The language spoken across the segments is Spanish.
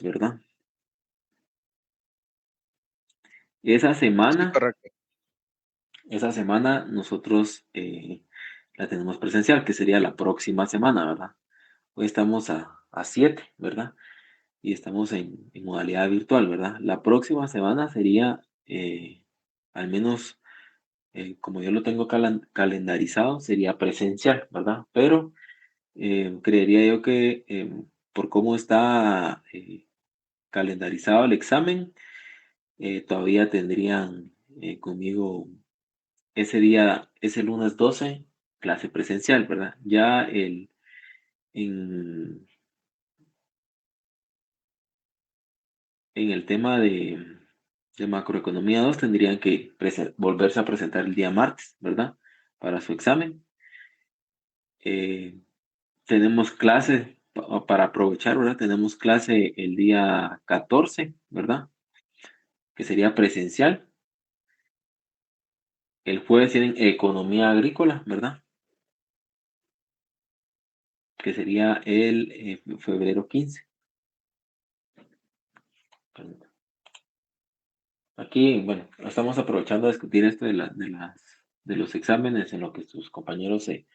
¿verdad? Esa Sí, semana, correcto. esa semana nosotros la tenemos presencial, que sería la próxima semana, ¿verdad? Hoy estamos a 7, ¿verdad? Y estamos en modalidad virtual, ¿verdad? La próxima semana sería, al menos como yo lo tengo calendarizado, sería presencial, ¿verdad? Pero creería yo que por cómo está calendarizado el examen, todavía tendrían conmigo ese día, ese lunes 12 clase presencial, ¿verdad? Ya en, en el tema de macroeconomía 2 tendrían que volverse a presentar el día martes, ¿verdad? Para su examen. Eh, tenemos clase para aprovechar, ¿verdad? Tenemos clase el día 14, ¿verdad? Que sería presencial. El jueves tienen economía agrícola, ¿verdad? Que sería el febrero 15. Aquí, bueno, estamos aprovechando a discutir esto de los exámenes en lo que sus compañeros se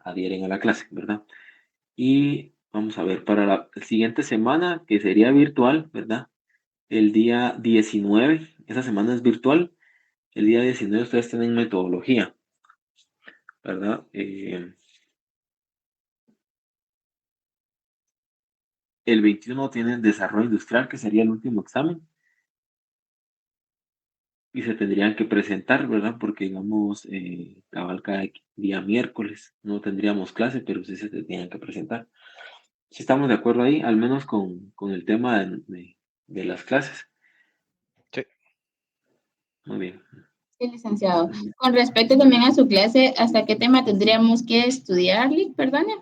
adhieren a la clase, ¿verdad? Y vamos a ver, para la siguiente semana, que sería virtual, ¿verdad? El día 19, esa semana es virtual. El día 19 ustedes tienen metodología, ¿verdad? El 21 tienen desarrollo industrial, que sería el último examen, y se tendrían que presentar, ¿verdad? Porque, digamos, cabal cada día miércoles no tendríamos clase, pero sí se tendrían que presentar. Si estamos de acuerdo ahí, al menos con el tema de las clases. Sí. Muy bien. Sí, licenciado. Con respecto también a su clase, ¿hasta qué tema tendríamos que estudiarle? Perdone.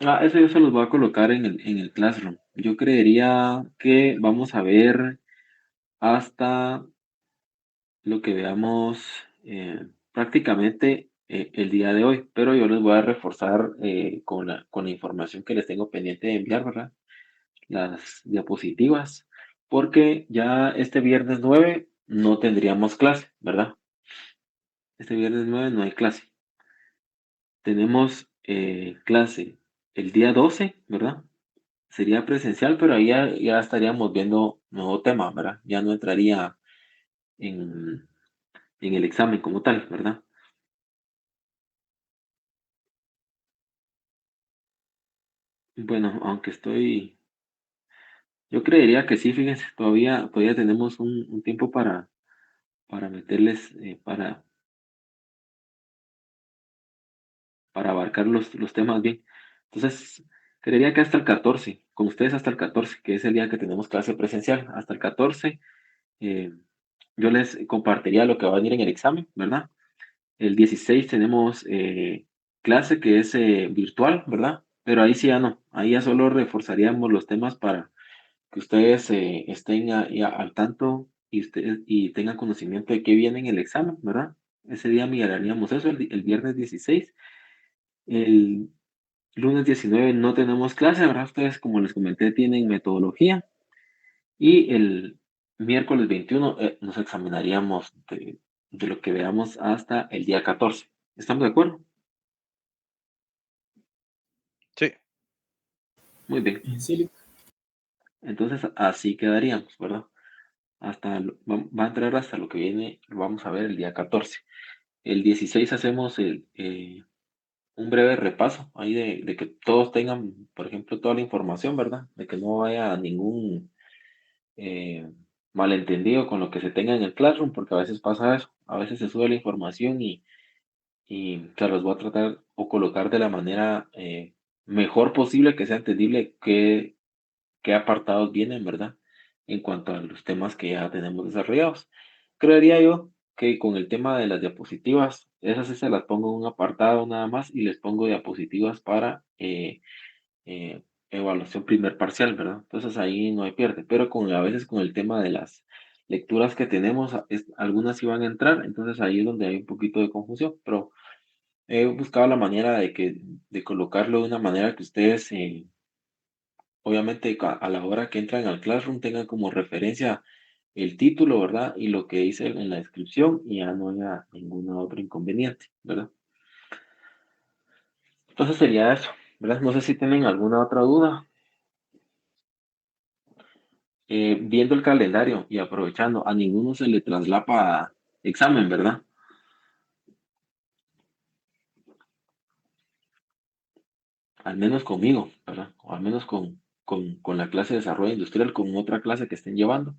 Eso yo se los voy a colocar en el Classroom. Yo creería que vamos a ver hasta lo que veamos prácticamente el día de hoy, pero yo les voy a reforzar con la información que les tengo pendiente de enviar, ¿verdad? Las diapositivas, porque ya este viernes 9 no tendríamos clase, ¿verdad? Este viernes 9 no hay clase. Tenemos clase el día 12, ¿verdad? Sería presencial, pero ahí ya estaríamos viendo nuevo tema, ¿verdad? Ya no entraría en, en el examen como tal, ¿verdad? Bueno, aunque yo creería que sí, fíjense, todavía tenemos un tiempo para meterles, para abarcar los temas bien. Entonces, creería que hasta el 14, con ustedes hasta el 14, que es el día que tenemos clase presencial, hasta el 14, eh, yo les compartiría lo que va a venir en el examen, ¿verdad? El 16 tenemos clase que es virtual, ¿verdad? Pero ahí sí ya no, ahí ya solo reforzaríamos los temas para que ustedes estén al tanto y tengan conocimiento de qué viene en el examen, ¿verdad? Ese día miraríamos eso el viernes 16. El lunes 19 no tenemos clase, ¿verdad? Ustedes, como les comenté, tienen metodología. Y el miércoles 21 nos examinaríamos de lo que veamos hasta el día 14. ¿Estamos de acuerdo? Sí. Muy bien. Sí, Entonces, así quedaríamos, ¿verdad? Va a entrar hasta lo que viene, lo vamos a ver el día 14. El 16 hacemos un breve repaso ahí de que todos tengan, por ejemplo, toda la información, ¿verdad? De que no haya ningún eh, malentendido con lo que se tenga en el Classroom, porque a veces pasa eso. A veces se sube la información y se los voy a tratar o colocar de la manera mejor posible, que sea entendible qué apartados vienen, ¿verdad? En cuanto a los temas que ya tenemos desarrollados. Creería yo que con el tema de las diapositivas, esas sí se las pongo en un apartado nada más y les pongo diapositivas para eh, evaluación primer parcial, ¿verdad? Entonces ahí no hay pierde, pero a veces con el tema de las lecturas que tenemos, algunas sí van a entrar, entonces ahí es donde hay un poquito de confusión, pero he buscado la manera de colocarlo de una manera que ustedes obviamente a la hora que entran al Classroom tengan como referencia el título, ¿verdad? Y lo que dice en la descripción y ya no haya ningún otro inconveniente, ¿verdad? Entonces sería eso, ¿verdad? No sé si tienen alguna otra duda. Viendo el calendario y aprovechando, a ninguno se le traslapa examen, ¿verdad? Al menos conmigo, ¿verdad? O al menos con la clase de desarrollo industrial, con otra clase que estén llevando,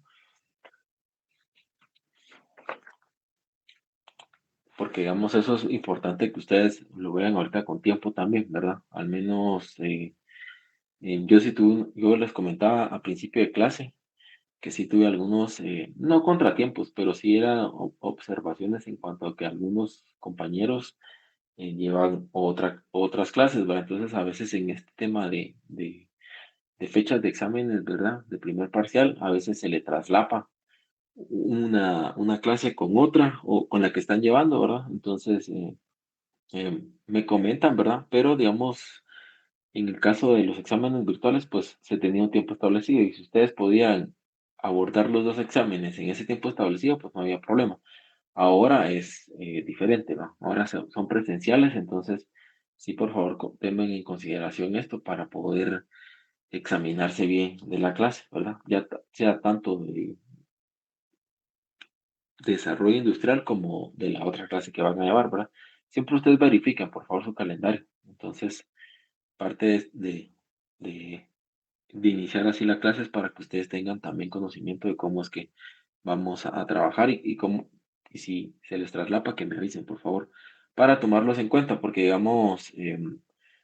porque digamos, eso es importante que ustedes lo vean ahorita con tiempo también, ¿verdad? Al menos yo sí tuve, yo les comentaba a principio de clase que sí tuve algunos, no contratiempos, pero sí eran observaciones en cuanto a que algunos compañeros llevan otras clases, ¿verdad? Entonces a veces en este tema de fechas de exámenes, ¿verdad? De primer parcial, a veces se le traslapa una clase con otra o con la que están llevando, ¿verdad? Entonces, me comentan, ¿verdad? Pero digamos, en el caso de los exámenes virtuales, pues se tenía un tiempo establecido y si ustedes podían abordar los dos exámenes en ese tiempo establecido, pues no había problema. Ahora es diferente, ¿no? Ahora son presenciales, entonces sí, por favor, tengan en consideración esto para poder examinarse bien de la clase, ¿verdad? Ya sea tanto de desarrollo industrial como de la otra clase que van a llevar, ¿verdad? Siempre ustedes verifiquen, por favor, su calendario. Entonces, parte de, de iniciar así la clase es para que ustedes tengan también conocimiento de cómo es que vamos a trabajar y cómo, y si se les traslapa, que me avisen, por favor, para tomarlos en cuenta, porque digamos,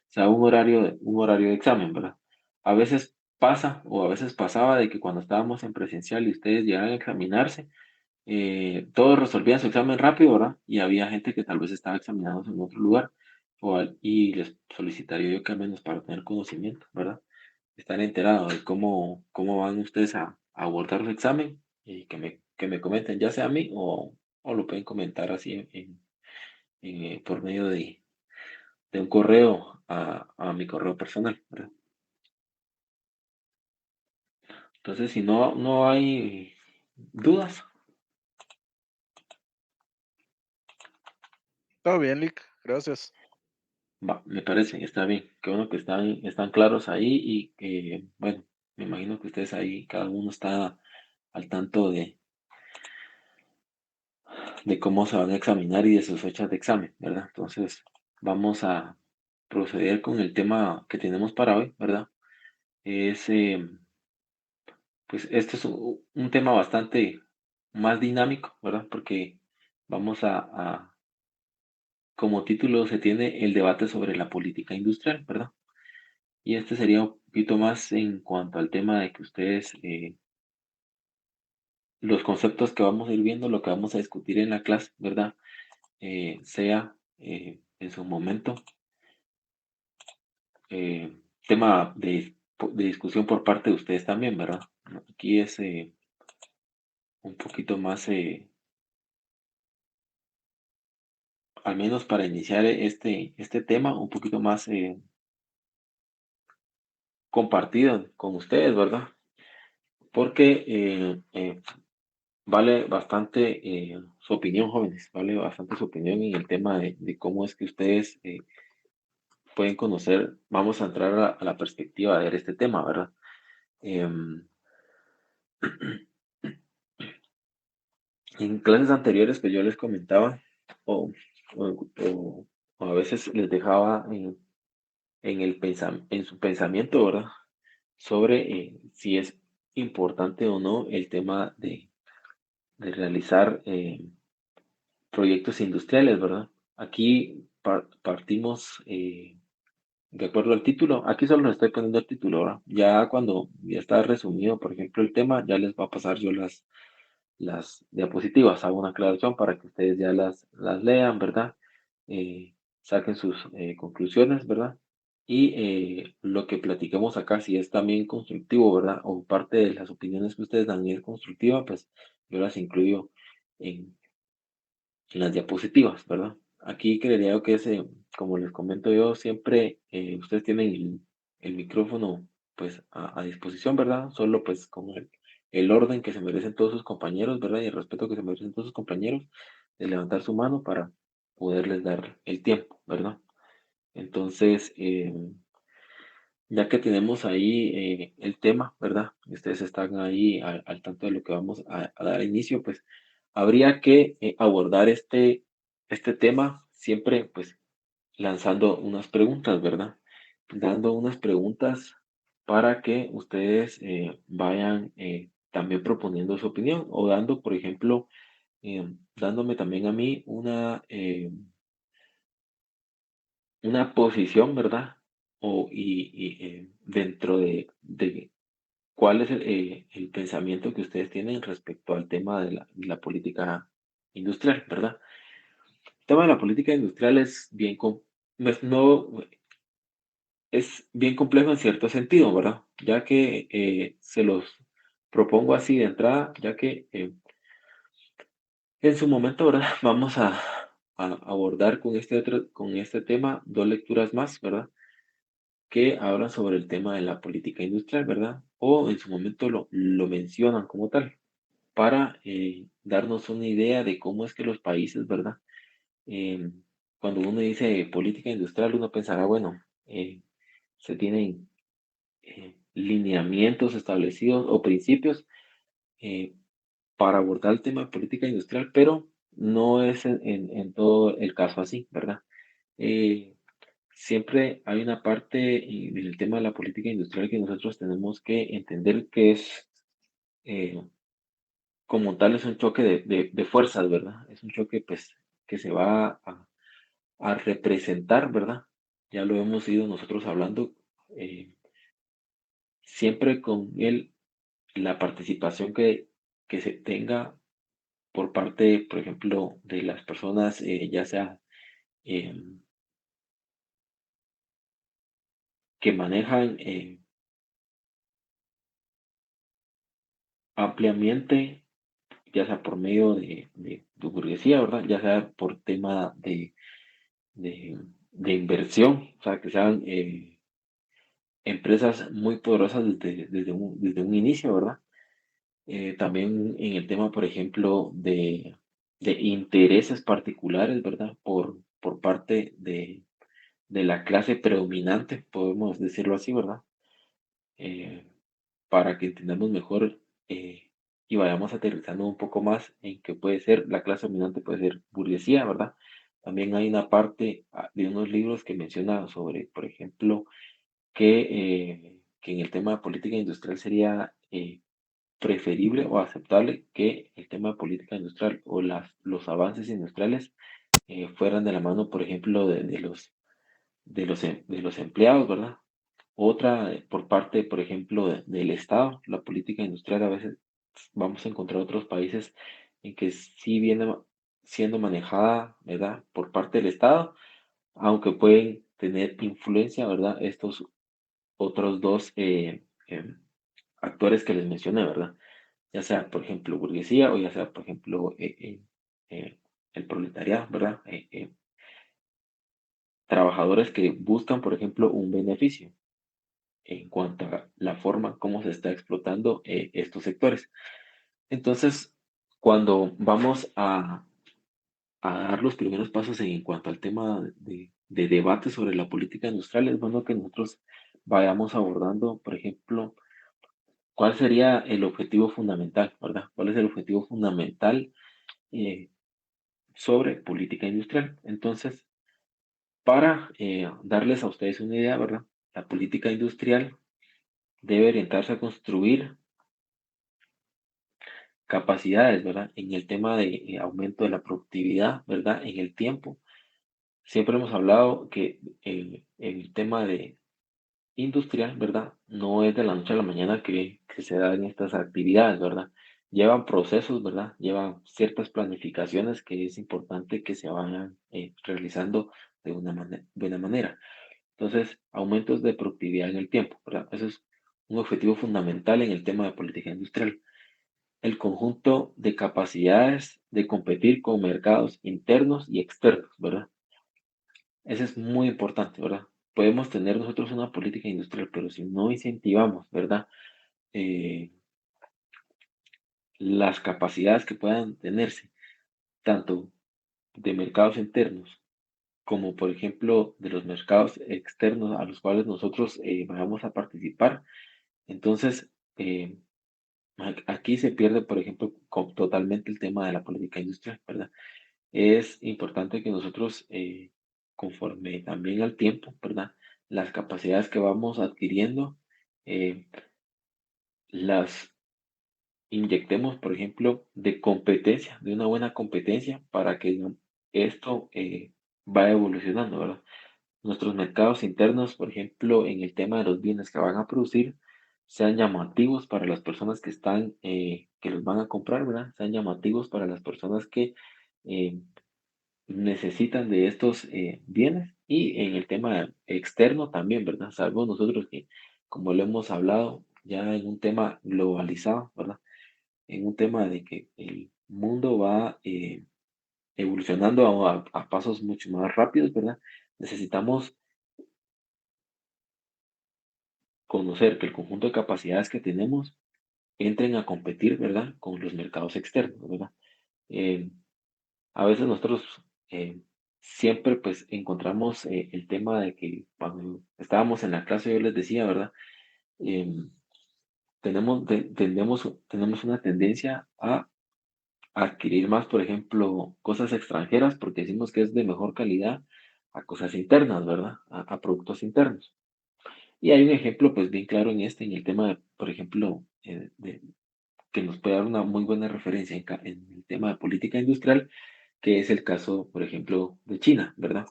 sea un horario de examen, ¿verdad? A veces pasa o a veces pasaba de que cuando estábamos en presencial y ustedes llegan a examinarse, todos resolvían su examen rápido, ¿verdad? Y había gente que tal vez estaba examinándose en otro lugar, y les solicitaría yo que al menos para tener conocimiento, ¿verdad? Estar enterado de cómo van ustedes a abordar su examen y que me comenten, ya sea a mí o lo pueden comentar así por medio de un correo a mi correo personal, ¿verdad? Entonces, si no hay dudas, Todo bien, Lick. Gracias. va, me parece, está bien. Qué bueno que están claros ahí y que, bueno, me imagino que ustedes ahí, cada uno está al tanto de cómo se van a examinar y de sus fechas de examen, ¿verdad? Entonces, vamos a proceder con el tema que tenemos para hoy, ¿verdad? Es, pues, este es un tema bastante más dinámico, ¿verdad? Porque vamos como título se tiene el debate sobre la política industrial, ¿verdad? Y este sería un poquito más en cuanto al tema de que ustedes, los conceptos que vamos a ir viendo, lo que vamos a discutir en la clase, ¿verdad? Sea en su momento tema de discusión por parte de ustedes también, ¿verdad? Aquí es un poquito más, al menos para iniciar este tema, un poquito más compartido con ustedes, ¿verdad? Porque vale bastante su opinión, jóvenes, vale bastante su opinión en el tema de cómo es que ustedes pueden conocer, vamos a entrar a la perspectiva de ver este tema, ¿verdad? Em, en clases anteriores que yo les comentaba, o, o a veces les dejaba en su pensamiento, ¿verdad? Sobre si es importante o no el tema de realizar proyectos industriales, ¿verdad? Aquí partimos de acuerdo al título. Aquí solo les estoy poniendo el título, ¿verdad? Ya cuando ya está resumido, por ejemplo, el tema, ya les va a pasar yo las diapositivas, hago una aclaración para que ustedes ya las lean, ¿verdad? Saquen sus conclusiones, ¿verdad? Y lo que platicamos acá, si es también constructivo, ¿verdad? O parte de las opiniones que ustedes dan y es constructiva, pues yo las incluyo en, en las diapositivas, ¿verdad? Aquí creería yo que como les comento yo, siempre ustedes tienen el micrófono pues a disposición, ¿verdad? Solo pues con el orden que se merecen todos sus compañeros, ¿verdad? Y el respeto que se merecen todos sus compañeros, de levantar su mano para poderles dar el tiempo, ¿verdad? Entonces, ya que tenemos ahí el tema, ¿verdad? Y ustedes están ahí al tanto de lo que vamos a dar inicio, pues habría que abordar este tema siempre, pues, lanzando unas preguntas, ¿verdad? Dando unas preguntas para que ustedes vayan también proponiendo su opinión o dando, por ejemplo, dándome también a mí una posición, ¿verdad? Dentro de cuál es el pensamiento que ustedes tienen respecto al tema de la política industrial, ¿verdad? El tema de la política industrial es pues no, es bien complejo en cierto sentido, ¿verdad? Ya que se los propongo así de entrada, ya que en su momento, ¿verdad? Vamos a abordar con este tema dos lecturas más, ¿verdad? Que hablan sobre el tema de la política industrial, ¿verdad? O en su momento lo mencionan como tal, para darnos una idea de cómo es que los países, ¿verdad? Eh, Cuando uno dice política industrial, uno pensará, bueno, se tienen lineamientos establecidos o principios eh, para abordar el tema de política industrial, pero no es en todo el caso así, ¿verdad? Eh, Siempre hay una parte en el tema de la política industrial que nosotros tenemos que entender que es, eh, como tal, es un choque de fuerzas, ¿verdad? Es un choque, pues, que se va a representar, ¿verdad? Ya lo hemos ido nosotros hablando, siempre con la participación que se tenga por parte, por ejemplo, de las personas, ya sea em, que manejan ampliamente, ya sea por medio de burguesía, ¿verdad? Ya sea por tema de inversión, o sea, que sean empresas muy poderosas desde un inicio, ¿verdad? También en el tema, por ejemplo, de intereses particulares, ¿verdad? Por parte de la clase predominante, podemos decirlo así, ¿verdad? Eh, para que entendamos mejor y vayamos aterrizando un poco más en que puede ser la clase dominante, puede ser burguesía, ¿verdad? También hay una parte de unos libros que menciona sobre, por ejemplo, que en el tema de política industrial sería preferible o aceptable que el tema de política industrial o los avances industriales fueran de la mano, por ejemplo, de los empleados, ¿verdad? Otra, por parte, por ejemplo, del Estado, la política industrial a veces vamos a encontrar otros países en que sí viene siendo manejada, ¿verdad? Por parte del Estado, aunque pueden tener influencia, ¿verdad? Estos otros dos actores que les mencioné, ¿verdad? Ya sea, por ejemplo, burguesía o ya sea, por ejemplo, el proletariado, ¿verdad? Trabajadores que buscan, por ejemplo, un beneficio en cuanto a la forma como se está explotando estos sectores. Entonces, cuando vamos a dar los primeros pasos en cuanto al tema de debate sobre la política industrial, es bueno que nosotros vayamos abordando, por ejemplo, cuál sería el objetivo fundamental, ¿verdad? ¿Cuál es el objetivo fundamental eh, sobre política industrial? Entonces, para darles a ustedes una idea, ¿verdad? La política industrial debe orientarse a construir capacidades, ¿verdad? En el tema de aumento de la productividad, ¿verdad? En el tiempo. Siempre hemos hablado que el tema de industrial, ¿verdad? No es de la noche a la mañana que se dan estas actividades, ¿verdad? Llevan procesos, ¿verdad? Llevan ciertas planificaciones que es importante que se vayan realizando de una buena manera. Entonces, aumentos de productividad en el tiempo, ¿verdad? Eso es un objetivo fundamental en el tema de política industrial. El conjunto de capacidades de competir con mercados internos y externos, ¿verdad? Ese es muy importante, ¿verdad? podemos tener nosotros una política industrial, pero si no incentivamos, ¿verdad? Las capacidades que puedan tenerse, tanto de mercados internos como por ejemplo de los mercados externos a los cuales nosotros vamos a participar. Entonces, aquí se pierde, por ejemplo, totalmente el tema de la política industrial, ¿verdad? Es importante que nosotros, conforme también al tiempo, ¿verdad? Las capacidades que vamos adquiriendo, eh, las inyectemos, por ejemplo, de competencia, de una buena competencia para que esto vaya evolucionando, ¿verdad? Nuestros mercados internos, por ejemplo, en el tema de los bienes que van a producir, sean llamativos para las personas que están, que los van a comprar, ¿verdad? Sean llamativos para las personas que eh, necesitan de estos bienes y en el tema externo también, ¿verdad? Salvo nosotros que, como lo hemos hablado, ya en un tema globalizado, ¿verdad? En un tema de que el mundo va evolucionando a pasos mucho más rápidos, ¿verdad? Necesitamos conocer que el conjunto de capacidades que tenemos entren a competir, ¿verdad? Con los mercados externos, ¿verdad? Eh, a veces nosotros siempre pues encontramos el tema de que cuando estábamos en la clase yo les decía, ¿verdad? Em, tenemos una tendencia a adquirir más, por ejemplo, cosas extranjeras porque decimos que es de mejor calidad a cosas internas, ¿verdad? A productos internos. Y hay un ejemplo pues bien claro en el tema, por ejemplo, que nos puede dar una muy buena referencia en el tema de política industrial, que es el caso, por ejemplo, de China, ¿verdad?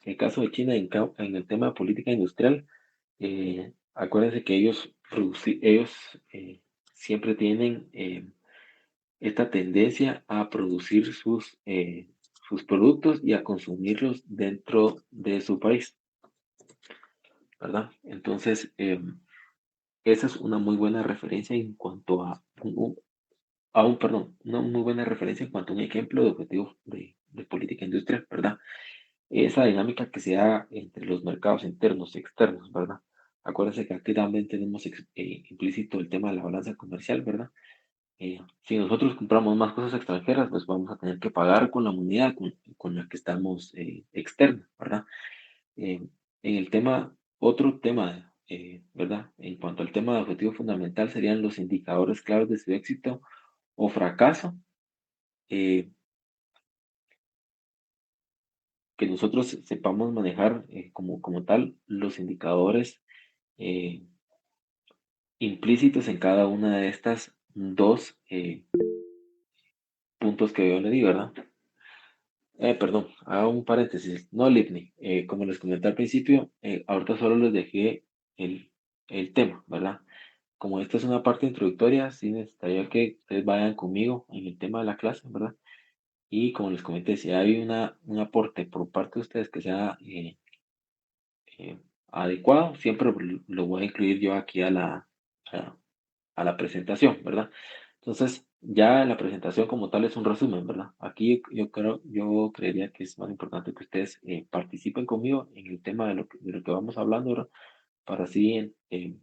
El caso de China en el tema de política industrial, acuérdense que ellos siempre tienen esta tendencia a producir sus productos y a consumirlos dentro de su país, ¿verdad? Entonces, esa es una muy buena referencia en cuanto perdón, una muy buena referencia en cuanto a un ejemplo de objetivo de política industrial, ¿verdad? Esa dinámica que se da entre los mercados internos y externos, ¿verdad? Acuérdense que aquí también tenemos implícito el tema de la balanza comercial, ¿verdad? Si nosotros compramos más cosas extranjeras, pues vamos a tener que pagar con la moneda con la que estamos externa, ¿verdad? Eh, en el tema, otro tema, ¿verdad? En cuanto al tema de objetivo fundamental serían los indicadores claves de su éxito o fracaso, eh, que nosotros sepamos manejar como tal los indicadores eh, implícitos en cada una de estas dos puntos que yo le di, ¿verdad? Perdón, hago un paréntesis, no Lipni. Como les comenté al principio, ahorita solo les dejé el, el tema, ¿verdad? Como esta es una parte introductoria, sí necesitaría que ustedes vayan conmigo en el tema de la clase, ¿verdad? Y como les comenté, si hay un aporte por parte de ustedes que sea eh, adecuado, siempre lo voy a incluir yo aquí a, a la presentación, ¿verdad? Entonces, ya la presentación como tal es un resumen, ¿verdad? Aquí yo creería que es más importante que ustedes participen conmigo en el tema de lo que vamos hablando, ¿verdad? Para así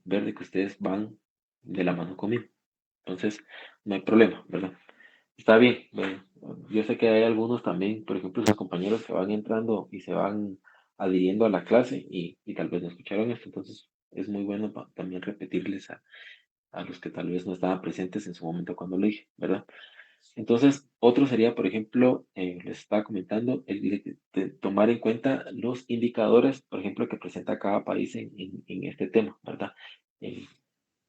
ver de que ustedes van de la mano conmigo. Entonces, no hay problema, ¿verdad? Está bien. Bueno, yo sé que hay algunos también, por ejemplo, sus compañeros que van entrando y se van adhiriendo a la clase y tal vez no escucharon esto, entonces es muy bueno también repetirles a los que tal vez no estaban presentes en su momento cuando lo dije, ¿verdad? Entonces, otro sería, por ejemplo, les estaba comentando, de tomar en cuenta los indicadores, por ejemplo, que presenta cada país en este tema, ¿verdad? Eh,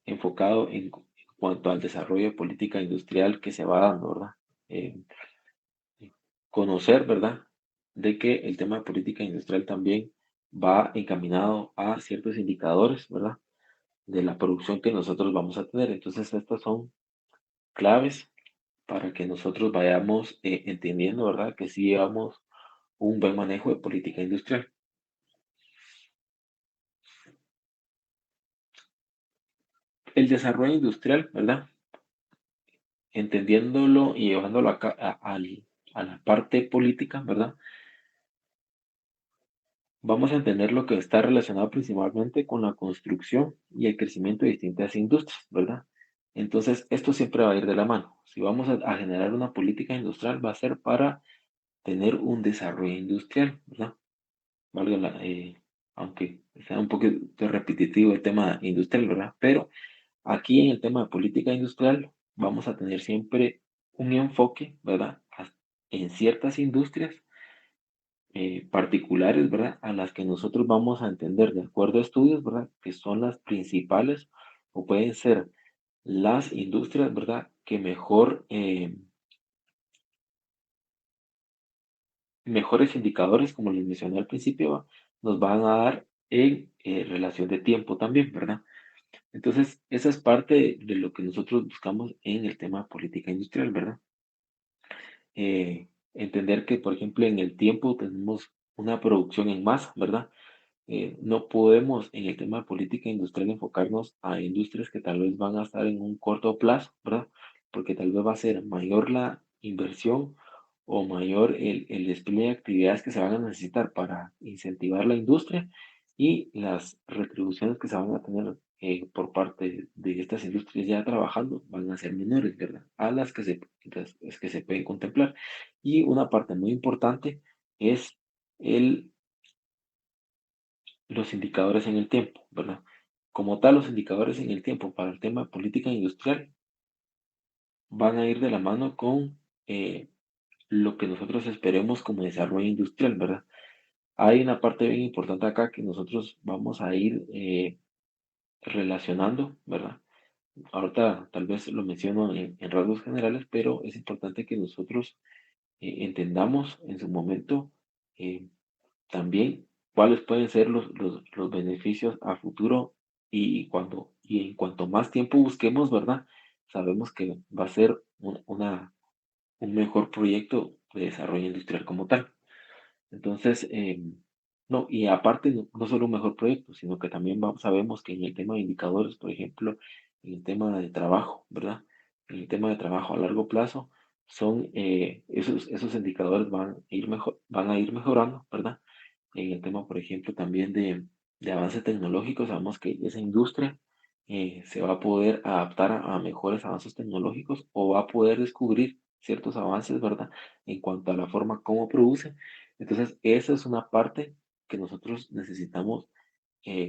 enfocado en cuanto al desarrollo de política industrial que se va dando, ¿verdad? Eh, conocer, ¿verdad? De que el tema de política industrial también va encaminado a ciertos indicadores, ¿verdad? De la producción que nosotros vamos a tener. Entonces, estas son claves para que nosotros vayamos entendiendo, ¿verdad? Que sí llevamos un buen manejo de política industrial. El desarrollo industrial, ¿verdad? Entendiéndolo y llevándolo acá a la parte política, ¿verdad? vamos a entender lo que está relacionado principalmente con la construcción y el crecimiento de distintas industrias, ¿verdad? Entonces, esto siempre va a ir de la mano. Si vamos a generar una política industrial, va a ser para tener un desarrollo industrial, ¿verdad? Valga aunque sea un poquito repetitivo el tema industrial, ¿verdad? Pero aquí en el tema de política industrial vamos a tener siempre un enfoque, ¿verdad? En ciertas industrias particulares, ¿verdad? A las que nosotros vamos a entender de acuerdo a estudios, ¿verdad? Que son las principales o pueden ser las industrias, ¿verdad? Que mejores indicadores, como les mencioné al principio, nos van a dar en relación de tiempo también, ¿verdad? Entonces, esa es parte de lo que nosotros buscamos en el tema de política industrial, ¿verdad? Entender que, por ejemplo, en el tiempo tenemos una producción en masa, ¿verdad? No podemos en el tema de política industrial enfocarnos a industrias que tal vez van a estar en un corto plazo, ¿verdad? Porque tal vez va a ser mayor la inversión o mayor el despliegue de actividades que se van a necesitar para incentivar la industria y las retribuciones que se van a tener por parte de estas industrias ya trabajando van a ser menores, ¿verdad? A las que se pueden contemplar. Y una parte muy importante es el los indicadores en el tiempo, ¿verdad? Como tal, los indicadores en el tiempo para el tema de política industrial van a ir de la mano con lo que nosotros esperemos como desarrollo industrial, ¿verdad? Hay una parte bien importante acá que nosotros vamos a ir relacionando, ¿verdad? Ahorita tal vez lo menciono en rasgos generales, pero es importante que nosotros entendamos en su momento eh, también cuáles pueden ser los beneficios a futuro y en cuanto más tiempo busquemos, ¿verdad? Sabemos que va a ser un mejor proyecto de desarrollo industrial como tal. Entonces, no, y aparte, no solo un mejor proyecto, sino que también sabemos que en el tema de indicadores, por ejemplo, en el tema de trabajo, ¿verdad? En el tema de trabajo a largo plazo, esos indicadores van a ir mejorando, ¿verdad? En el tema, por ejemplo, también de avance tecnológico, sabemos que esa industria se va a poder adaptar a mejores avances tecnológicos o va a poder descubrir ciertos avances, ¿verdad? En cuanto a la forma como produce. Entonces, esa es una parte que nosotros necesitamos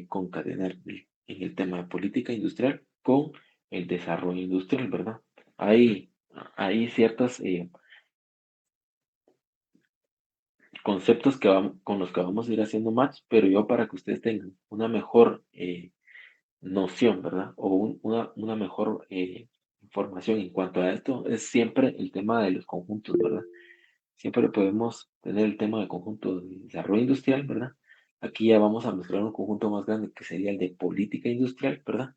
concadenar en el tema de política industrial con el desarrollo industrial, ¿verdad? Hay, hay ciertas conceptos con los que vamos a ir haciendo match, pero yo para que ustedes tengan una mejor noción, ¿verdad? O una mejor información en cuanto a esto, es siempre el tema de los conjuntos, ¿verdad? Siempre podemos tener el tema del conjunto de desarrollo industrial, ¿verdad? Aquí ya vamos a mezclar un conjunto más grande que sería el de política industrial, ¿verdad?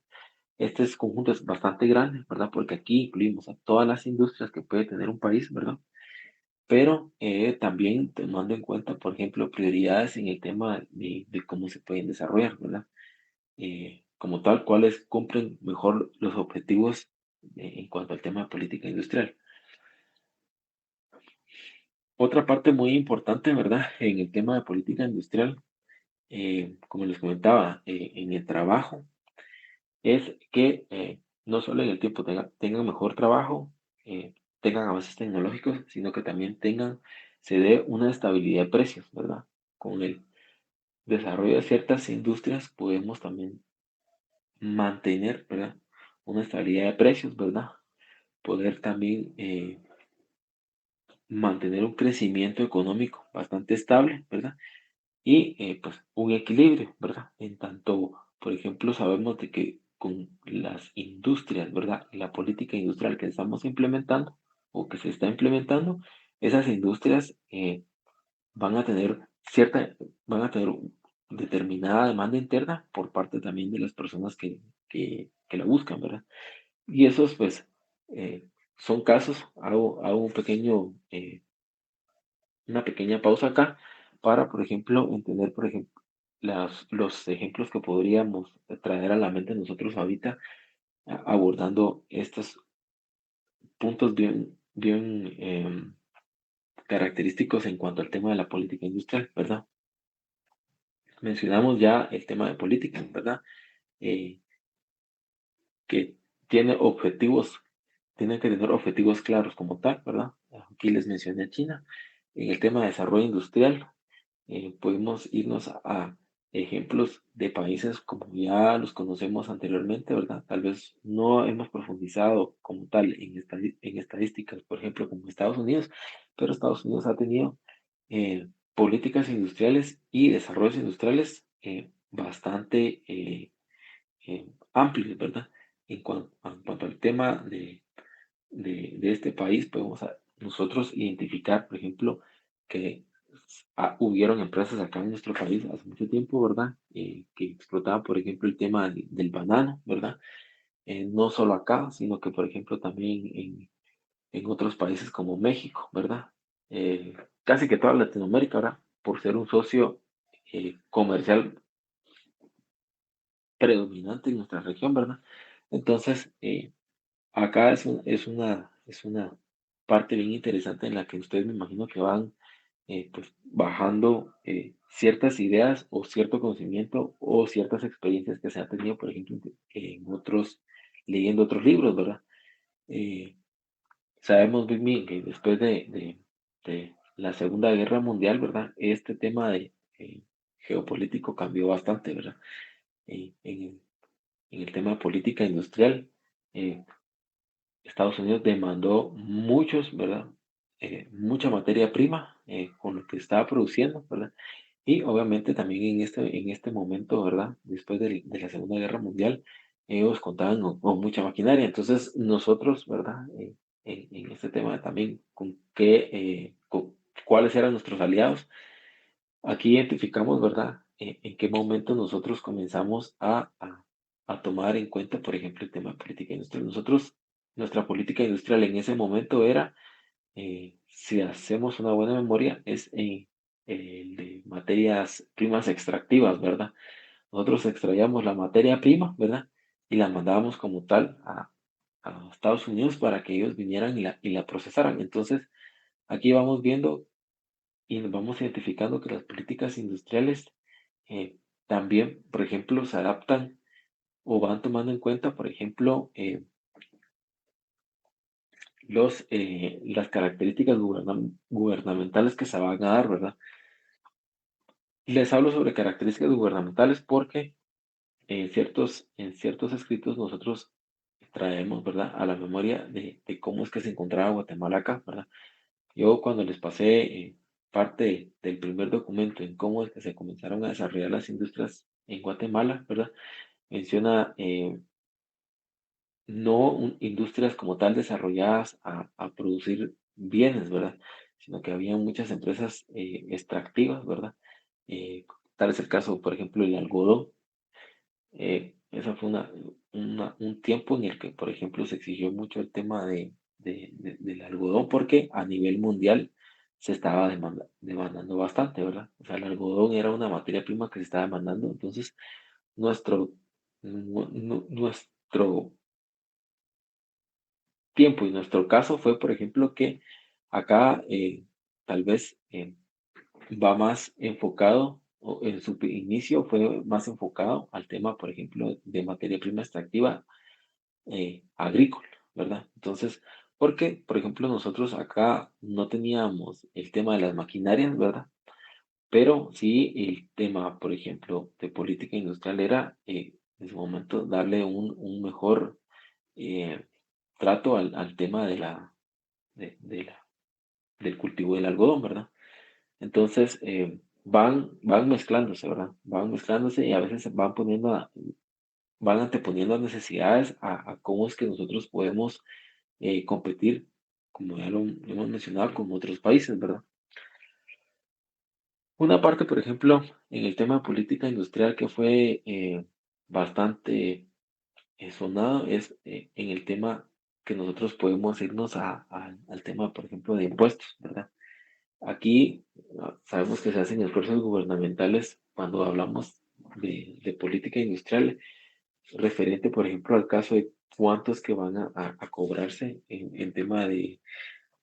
Conjunto es bastante grande, ¿verdad? Porque aquí incluimos a todas las industrias que puede tener un país, ¿verdad? Pero también tomando en cuenta, por ejemplo, prioridades en el tema de cómo se pueden desarrollar, ¿verdad? Como tal, cuáles cumplen mejor los objetivos en cuanto al tema de política industrial. Otra parte muy importante, ¿verdad? En el tema de política industrial, como les comentaba, en el trabajo, es que no solo en el tiempo tengan mejor trabajo, tengan avances tecnológicos, sino que también se dé una estabilidad de precios, ¿verdad? Con el desarrollo de ciertas industrias podemos también mantener, ¿verdad? Una estabilidad de precios, ¿verdad? Poder también mantener un crecimiento económico bastante estable, ¿verdad? Y pues un equilibrio, ¿verdad? En tanto, por ejemplo, sabemos de que con las industrias, ¿verdad? La política industrial que estamos implementando o que se está implementando, esas industrias van a tener cierta, van a tener determinada demanda interna por parte también de las personas que la buscan, ¿verdad? Y esos, pues, son casos, hago una pequeña pausa acá para, por ejemplo, entender, por ejemplo, los ejemplos que podríamos traer a la mente nosotros ahorita abordando estos puntos bien característicos en cuanto al tema de la política industrial, ¿verdad? mencionamos ya el tema de política, ¿verdad? Que tiene objetivos, tiene que tener objetivos claros como tal, ¿verdad? Aquí les mencioné a China. En el tema de desarrollo industrial, podemos irnos a ejemplos de países como ya los conocemos anteriormente, ¿verdad? Tal vez no hemos profundizado como tal en estadísticas, por ejemplo, como Estados Unidos, pero Estados Unidos ha tenido políticas industriales y desarrollos industriales bastante amplios, ¿verdad? En cuanto al tema de este país, podemos nosotros identificar, por ejemplo, que hubieron empresas acá en nuestro país hace mucho tiempo, ¿verdad? Que explotaban, por ejemplo, el tema del banano, ¿verdad? No solo acá, sino que, por ejemplo, también en otros países como México, ¿verdad? Casi que toda Latinoamérica, ¿verdad? Por ser un socio comercial predominante en nuestra región, ¿verdad? Entonces, acá es una parte bien interesante en la que ustedes me imagino que van pues bajando ciertas ideas o cierto conocimiento o ciertas experiencias que se han tenido, por ejemplo, leyendo otros libros, ¿verdad? Eh, Sabemos muy bien que después de la Segunda Guerra Mundial, ¿verdad? Este tema de geopolítico cambió bastante, ¿verdad? En el tema de política industrial, eh, Estados Unidos demandó ¿verdad? Mucha materia prima con lo que estaba produciendo, ¿verdad? Y obviamente también en este momento, ¿verdad? Después de la Segunda Guerra Mundial, ellos contaban con mucha maquinaria. Entonces, nosotros, ¿verdad? En este tema también, cuáles eran nuestros aliados. Aquí identificamos, ¿verdad? En qué momento nosotros comenzamos a tomar en cuenta, por ejemplo, el tema de política industrial. Nuestra política industrial en ese momento era, si hacemos una buena memoria, es el de materias primas extractivas, ¿verdad? Nosotros extraíamos la materia prima, ¿verdad? Y la mandábamos como tal a Estados Unidos para que ellos vinieran y la procesaran. Entonces, aquí vamos viendo y nos vamos identificando que las políticas industriales también, por ejemplo, se adaptan o van tomando en cuenta, por ejemplo, las características gubernamentales que se van a dar, ¿verdad? Les hablo sobre características gubernamentales porque en ciertos escritos nosotros traemos, ¿verdad?, a la memoria de cómo es que se encontraba Guatemala acá, ¿verdad? Yo cuando les pasé parte del primer documento en cómo es que se comenzaron a desarrollar las industrias en Guatemala, ¿verdad? Menciona no industrias como tal desarrolladas a producir bienes, ¿verdad? Sino que había muchas empresas extractivas, ¿verdad? Eh, Tal es el caso, por ejemplo, el algodón. Esa fue un tiempo en el que, por ejemplo, se exigió mucho el tema del algodón porque a nivel mundial se estaba demandando bastante, ¿verdad? O sea, el algodón era una materia prima que se estaba demandando, entonces nuestro, nuestro tiempo y nuestro caso fue, por ejemplo, que acá tal vez va más enfocado, o en su inicio fue más enfocado al tema, por ejemplo, de materia prima extractiva agrícola, ¿verdad? Entonces, porque, por ejemplo, nosotros acá no teníamos el tema de las maquinarias, ¿verdad? Pero sí el tema, por ejemplo, de política industrial era en su momento darle un mejor eh, trato al tema del cultivo del algodón, ¿verdad? Entonces, van mezclándose, ¿verdad? Van mezclándose y a veces van anteponiendo necesidades a cómo es que nosotros podemos competir, como ya lo hemos mencionado, con otros países, ¿verdad? Una parte, por ejemplo, en el tema de política industrial que fue bastante sonado es en el tema que nosotros podemos irnos al tema, por ejemplo, de impuestos, ¿verdad? Aquí sabemos que se hacen esfuerzos gubernamentales cuando hablamos de política industrial, referente, por ejemplo, al caso de cuántos que van a cobrarse en tema de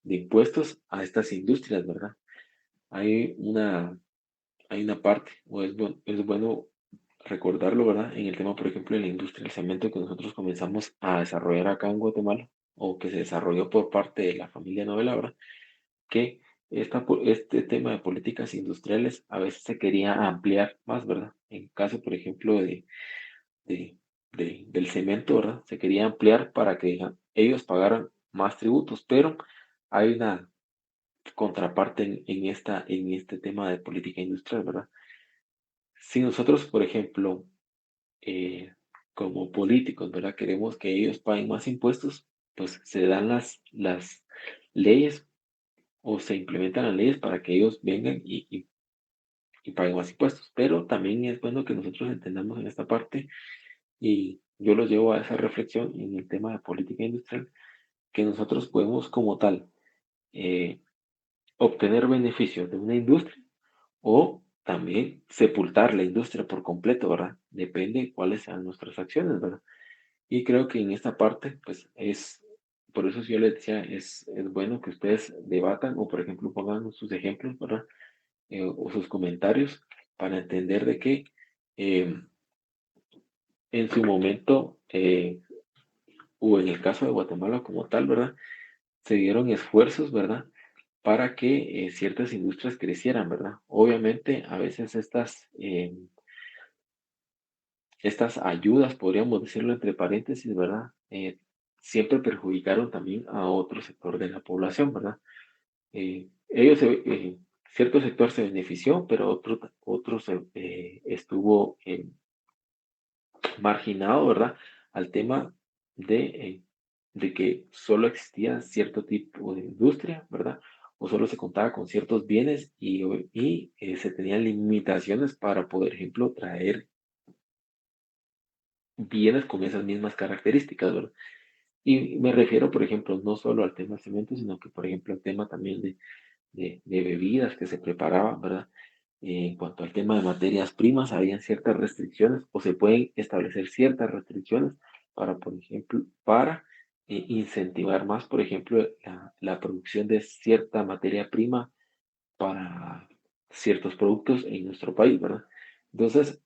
impuestos a estas industrias, ¿verdad? Hay hay una parte, o es bueno recordarlo, ¿verdad? En el tema, por ejemplo, de la industria del cemento que nosotros comenzamos a desarrollar acá en Guatemala, o que se desarrolló por parte de la familia Novela, ¿verdad? Que este tema de políticas industriales a veces se quería ampliar más, ¿verdad? En caso, por ejemplo, de- del cemento, ¿verdad? Se quería ampliar para que ellos pagaran más tributos, pero hay una contraparte en este tema de política industrial, ¿verdad? Si nosotros, por ejemplo, eh, como políticos, ¿verdad? Queremos que ellos paguen más impuestos, pues se dan las leyes o se implementan las leyes para que ellos vengan y paguen más impuestos. Pero también es bueno que nosotros entendamos en esta parte, y yo los llevo a esa reflexión en el tema de política industrial, que nosotros podemos como tal eh, obtener beneficios de una industria o también sepultar la industria por completo, ¿verdad? Depende de cuáles sean nuestras acciones, ¿verdad? Y creo que en esta parte, pues por eso yo les decía, es bueno que ustedes debatan o, por ejemplo, pongan sus ejemplos, ¿verdad? O sus comentarios para entender de que eh, en su momento, o en el caso de Guatemala como tal, ¿verdad? Se dieron esfuerzos, ¿verdad? Para que ciertas industrias crecieran, ¿verdad? Obviamente, a veces estas ayudas, podríamos decirlo entre paréntesis, ¿verdad? Siempre perjudicaron también a otro sector de la población, ¿verdad? Cierto sector se benefició, pero estuvo marginado, ¿verdad? Al tema de que solo existía cierto tipo de industria, ¿verdad? O solo se contaba con ciertos bienes y se tenían limitaciones para, por ejemplo, traer bienes con esas mismas características, ¿verdad? Y me refiero, por ejemplo, no solo al tema cemento, sino que, por ejemplo, al tema también de bebidas que se preparaban, ¿verdad? En cuanto al tema de materias primas, habían ciertas restricciones o se pueden establecer ciertas restricciones para, por ejemplo, para incentivar más, por ejemplo, la producción de cierta materia prima para ciertos productos en nuestro país, ¿verdad? Entonces,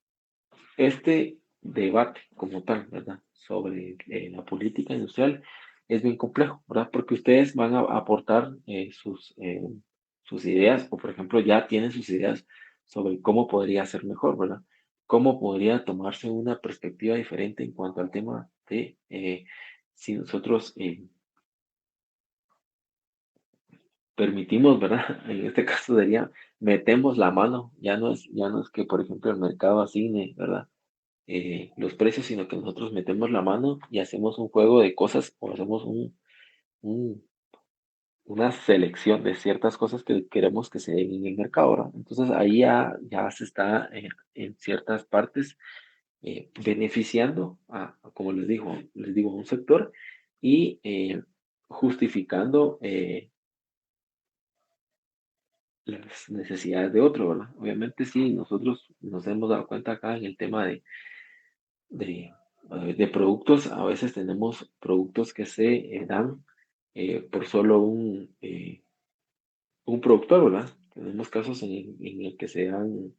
este debate como tal, ¿verdad? Sobre la política industrial es bien complejo, ¿verdad? Porque ustedes van a aportar sus ideas, o por ejemplo ya tienen sus ideas sobre cómo podría ser mejor, ¿verdad? Cómo podría tomarse una perspectiva diferente en cuanto al tema de si nosotros permitimos, ¿verdad? En este caso sería, metemos la mano, ya no es que, por ejemplo, el mercado asigne, ¿verdad? Los precios, sino que nosotros metemos la mano y hacemos un juego de cosas o hacemos un- una selección de ciertas cosas que queremos que se den en el mercado, ¿verdad? Entonces ahí ya se está en ciertas partes beneficiando como les digo, a un sector y justificando las necesidades de otro, ¿verdad? Obviamente sí, nosotros nos hemos dado cuenta acá en el tema de, de productos. A veces tenemos productos que se dan por solo un productor, ¿verdad? Tenemos casos en el que se dan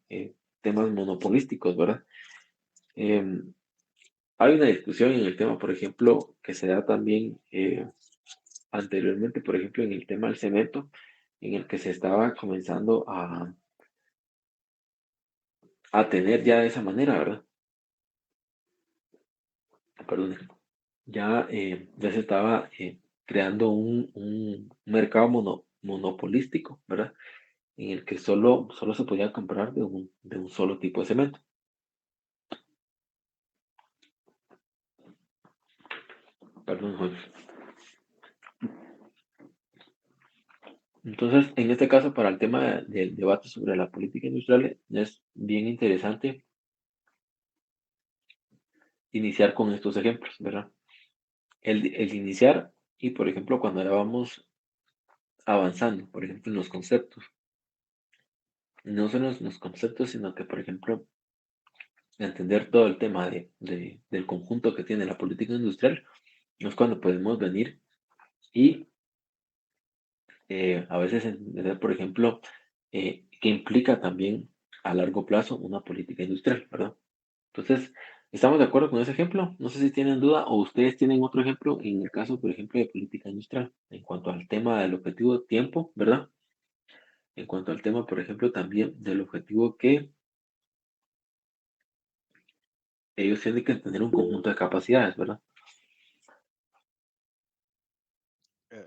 temas monopolísticos, ¿verdad? Em, Hay una discusión en el tema, por ejemplo, que se da también anteriormente, por ejemplo, en el tema del cemento, en el que se estaba comenzando a tener ya de esa manera, ¿verdad? Perdón, ya se estaba creando un mercado monopolístico, ¿verdad? En el que solo se podía comprar de un solo tipo de cemento. Perdón, Juan. Entonces, en este caso, para el tema del debate sobre la política industrial, es bien interesante iniciar con estos ejemplos, ¿verdad? El iniciar y, por ejemplo, cuando ahora vamos avanzando, por ejemplo, en los conceptos, no solo en los conceptos, sino que, por ejemplo, entender todo el tema del conjunto que tiene la política industrial, es cuando podemos venir y a veces entender, por ejemplo, qué implica también a largo plazo una política industrial, ¿verdad? Entonces, ¿estamos de acuerdo con ese ejemplo? No sé si tienen duda o ustedes tienen otro ejemplo en el caso, por ejemplo, de política industrial, en cuanto al tema del objetivo de tiempo, ¿verdad? En cuanto al tema, por ejemplo, también del objetivo que ellos tienen que tener un conjunto de capacidades, ¿verdad?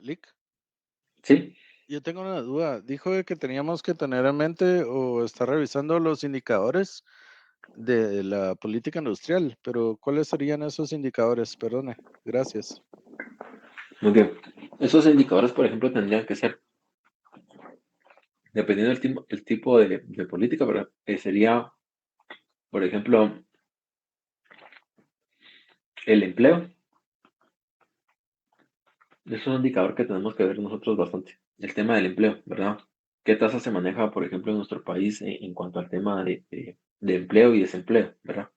Lick, Sí, yo tengo una duda. Dijo de que teníamos que tener en mente o estar revisando los indicadores de la política industrial, pero ¿cuáles serían esos indicadores? Perdone, gracias. muy bien. Esos indicadores, por ejemplo, tendrían que ser, dependiendo el tipo de política, ¿verdad? Sería, por ejemplo, el empleo. Es un indicador que tenemos que ver nosotros bastante. El tema del empleo, ¿verdad? ¿Qué tasa se maneja, por ejemplo, en nuestro país en cuanto al tema de empleo y desempleo, ¿verdad?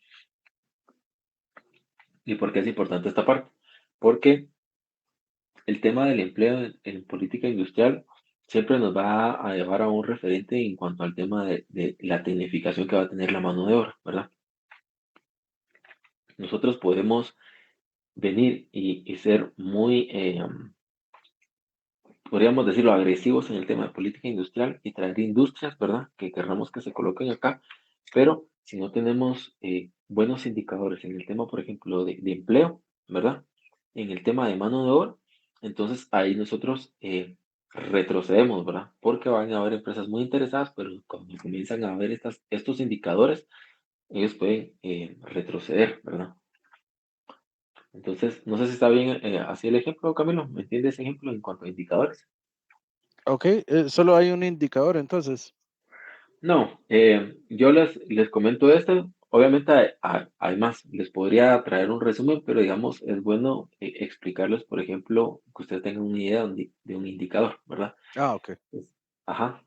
¿Y por qué es importante esta parte? Porque el tema del empleo en política industrial siempre nos va a llevar a un referente en cuanto al tema de la tecnificación que va a tener la mano de obra, ¿verdad? Nosotros podemos venir y ser muy, podríamos decirlo, agresivos en el tema de política industrial y traer industrias, ¿verdad? Que querramos que se coloquen acá, pero si no tenemos buenos indicadores en el tema, por ejemplo, de empleo, ¿verdad? En el tema de mano de obra, entonces ahí nosotros retrocedemos, ¿verdad? Porque van a haber empresas muy interesadas, pero cuando comienzan a ver estos indicadores, ellos pueden retroceder, ¿verdad? Entonces, no sé si está bien así el ejemplo, Camilo. ¿Me entiendes ese ejemplo en cuanto a indicadores? Ok, solo hay un indicador entonces. No, yo les comento esto. Obviamente hay más, les podría traer un resumen, pero digamos, es bueno explicarles, por ejemplo, que ustedes tengan una idea de un indicador, ¿verdad? Ah, ok. Ajá,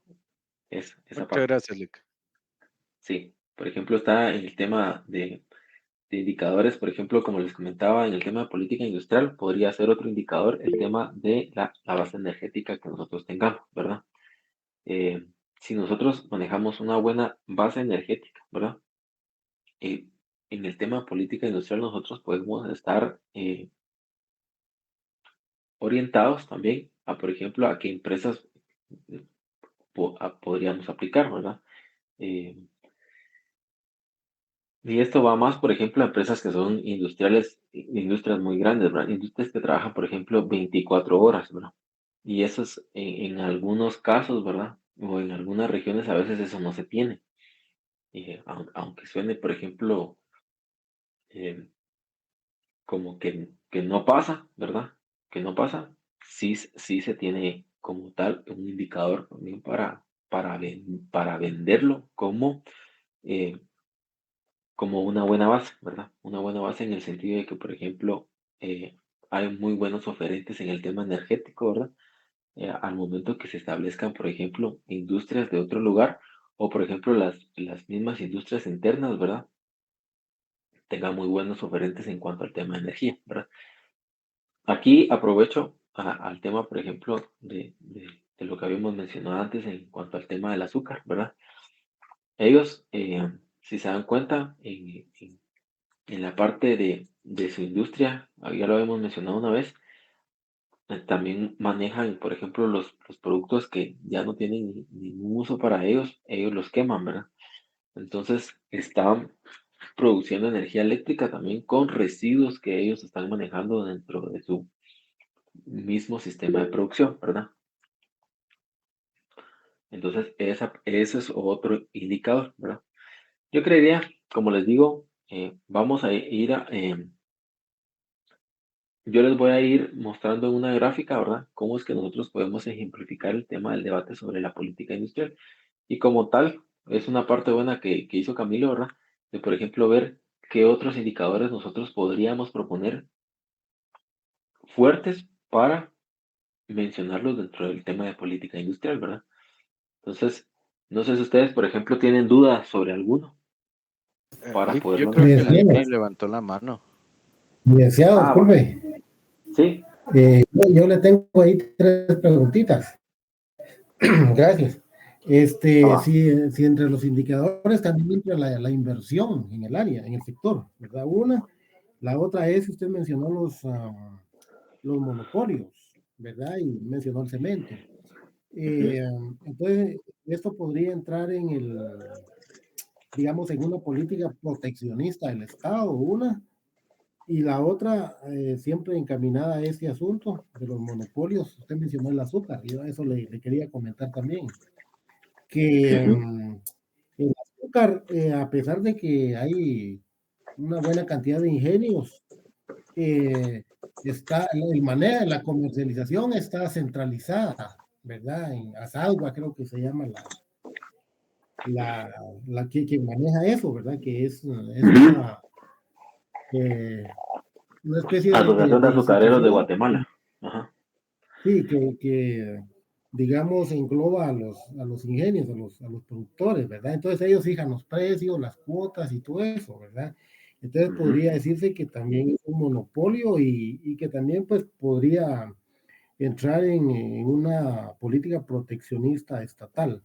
esa Muchas parte. gracias, Lick. Sí, por ejemplo, está en el tema de indicadores, por ejemplo, como les comentaba, en el tema de política industrial, podría ser otro indicador el tema de la base energética que nosotros tengamos, ¿verdad? Eh, si nosotros manejamos una buena base energética, ¿verdad? eh, en el tema política industrial nosotros podemos estar orientados también a, por ejemplo, a qué empresas podríamos aplicar, ¿verdad? Eh, y esto va más, por ejemplo, a empresas que son industriales, industrias muy grandes, ¿verdad? Industrias que trabajan, por ejemplo, 24 horas, ¿verdad? Y eso es en algunos casos, ¿verdad? O en algunas regiones a veces eso no se tiene. Aunque suene, por ejemplo, eh, como que no pasa, ¿verdad? Que no pasa, sí se tiene como tal un indicador también para venderlo eh, como una buena base, ¿verdad? Una buena base en el sentido de que, por ejemplo, hay muy buenos oferentes en el tema energético, ¿verdad? Al momento que se establezcan, por ejemplo, industrias de otro lugar o, por ejemplo, las mismas industrias internas, ¿verdad? Tengan muy buenos oferentes en cuanto al tema de energía, ¿verdad? Aquí aprovecho al tema, por ejemplo, de lo que habíamos mencionado antes en cuanto al tema del azúcar, ¿verdad? Ellos, si se dan cuenta, en la parte de su industria, ya lo habíamos mencionado una vez, también manejan, por ejemplo, los productos que ya no tienen ningún uso para ellos los queman, ¿verdad? Entonces, están produciendo energía eléctrica también con residuos que ellos están manejando dentro de su mismo sistema de producción, ¿verdad? Entonces, ese es otro indicador, ¿verdad? Yo creería, como les digo, vamos a ir yo les voy a ir mostrando en una gráfica, ¿verdad? Cómo es que nosotros podemos ejemplificar el tema del debate sobre la política industrial. Y como tal, es una parte buena que hizo Camilo, ¿verdad? De, por ejemplo, ver qué otros indicadores nosotros podríamos proponer fuertes para mencionarlos dentro del tema de política industrial, ¿verdad? Entonces, no sé si ustedes, por ejemplo, tienen dudas sobre alguno para Lick, yo poderlo creo que mencionar. Lick Licenciado, levantó la mano. licenciado, Ah, va. disculpe. Sí, Yo le tengo ahí tres preguntitas. Gracias. Ah, Si entre los indicadores también entra la inversión en el área, en el sector, ¿verdad? La otra es, usted mencionó los monopolios, ¿verdad? Y mencionó el cemento. ujú. Entonces, esto podría entrar digamos, en una política proteccionista del Estado, y la otra, siempre encaminada a este asunto de los monopolios. Usted mencionó el azúcar, y yo a eso le quería comentar también, que Ujú. el azúcar, a pesar de que hay una buena cantidad de ingenios, el manejo, la comercialización está centralizada, ¿verdad? En Asalva creo que se llama la, que maneja eso, ¿verdad? Que es Ujú. eh, una especie Asociación de de Azucareros de institución, Guatemala. Ajá. sí, digamos engloba a los ingenios, a los productores, ¿verdad? Entonces ellos fijan los precios, las cuotas y todo eso, ¿verdad? Entonces Ujú. podría decirse que también es un monopolio y que también pues podría entrar en una política proteccionista estatal.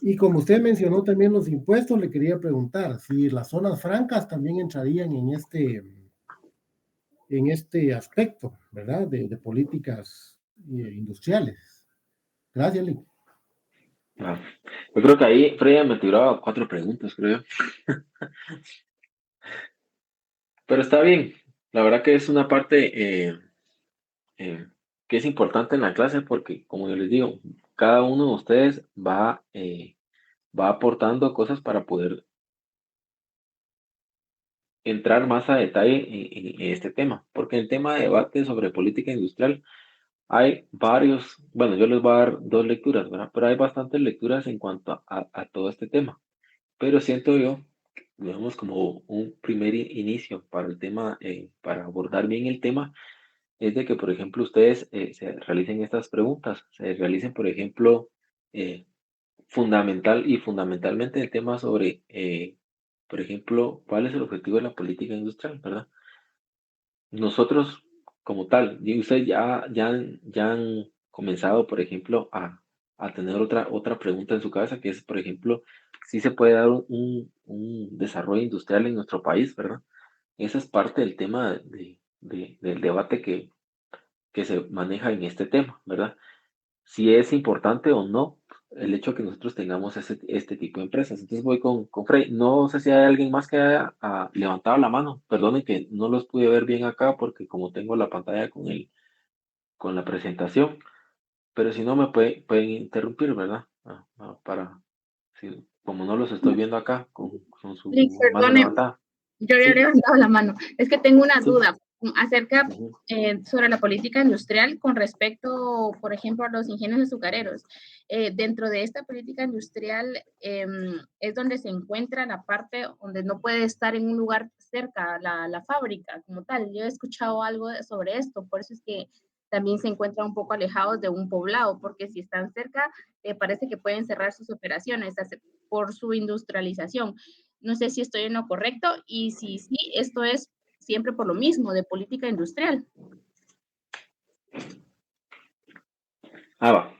Y como usted mencionó también los impuestos, le quería preguntar si las zonas francas también entrarían en este aspecto, ¿verdad? De políticas industriales. Gracias, Lee. Ah, yo creo que ahí Freya me tiró 4 preguntas, creo yo. Pero está bien. La verdad que es una parte eh, que es importante en la clase porque, como yo les digo, cada uno de ustedes va aportando cosas para poder entrar más a detalle en este tema. Porque en el tema de debate sobre política industrial hay varios, bueno, yo les voy a dar 2 lecturas, ¿verdad? Pero hay bastantes lecturas en cuanto a todo este tema. Pero siento yo, digamos, como un primer inicio para el tema, para abordar bien el tema, es de que, por ejemplo, ustedes se realicen estas preguntas, se realicen, por ejemplo, eh, fundamentalmente el tema sobre, por ejemplo, cuál es el objetivo de la política industrial, ¿verdad? Nosotros, como tal, y ustedes ya han comenzado, por ejemplo, a tener otra pregunta en su cabeza, que es, por ejemplo, si se puede dar un desarrollo industrial en nuestro país, ¿verdad? Esa es parte del tema del debate que se maneja en este tema, ¿verdad? Si es importante o no el hecho de que nosotros tengamos este tipo de empresas. Entonces voy con Frey. No sé si hay alguien más que haya levantado la mano. Perdonen que no los pude ver bien acá porque como tengo la pantalla con la presentación, pero si no me pueden interrumpir, ¿verdad? Para, como no los estoy viendo acá con Lick, su mano perdone, levantada. yo había Sí, levantado la mano. Es que tengo una sí. duda acerca Ujú. sobre la política industrial con respecto, por ejemplo, a los ingenios azucareros. Dentro de esta política industrial es donde se encuentra la parte donde no puede estar en un lugar cerca la fábrica como tal. Yo he escuchado algo sobre esto, por eso es que también se encuentran un poco alejados de un poblado, porque si están cerca, parece que pueden cerrar sus operaciones por su industrialización. No sé si estoy en lo correcto y si sí, esto es siempre por lo mismo, de política industrial. Va.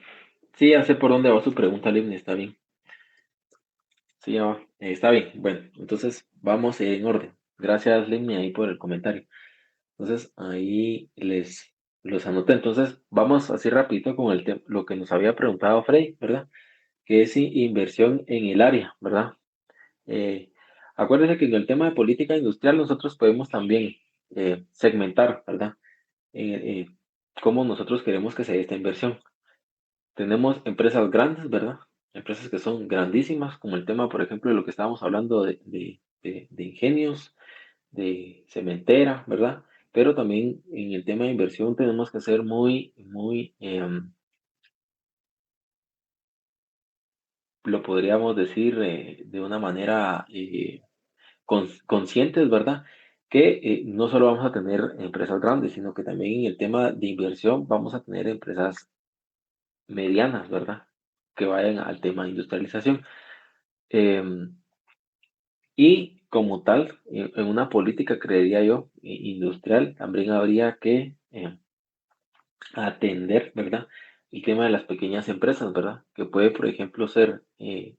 Sí, ya sé por dónde va su pregunta, Livni, está bien. Sí, ya va. Está bien. Bueno, entonces vamos en orden. Gracias, Livni, ahí por el comentario. Entonces, ahí los anoté. Entonces, vamos así rapidito con lo que nos había preguntado Frey, ¿verdad? Que es inversión en el área, ¿verdad? Eh, Acuérdense que en el tema de política industrial nosotros podemos también segmentar, ¿verdad? Eh, eh, cómo nosotros queremos que se dé esta inversión. Tenemos empresas grandes, ¿verdad? Empresas que son grandísimas, como el tema, por ejemplo, de lo que estábamos hablando de ingenios, de cementera, ¿verdad? Pero también en el tema de inversión tenemos que ser lo podríamos decir de una manera conscientes, ¿verdad? Que no solo vamos a tener empresas grandes, sino que también en el tema de inversión vamos a tener empresas medianas, ¿verdad? Que vayan al tema de industrialización. Em, y como tal, en una política, creería yo, industrial, también habría que atender, ¿verdad? el tema de las pequeñas empresas, ¿verdad? Que puede, por ejemplo, ser de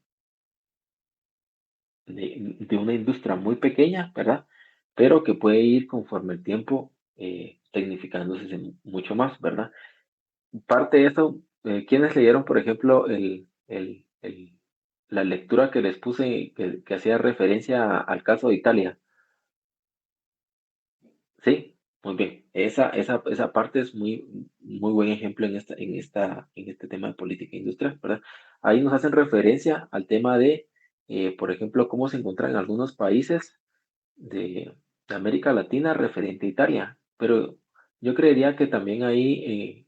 una industria muy pequeña, ¿verdad? Pero que puede ir conforme el tiempo tecnificándose mucho más, ¿verdad? Parte de eso, ¿quiénes leyeron, por ejemplo, la lectura que les puse que hacía referencia al caso de Italia? Sí, muy bien. Esa parte es muy buen ejemplo en este tema de política industrial, ¿verdad? Ahí nos hacen referencia al tema de, por ejemplo, cómo se encuentran en algunos países de América Latina referente a Italia, pero yo creería que también ahí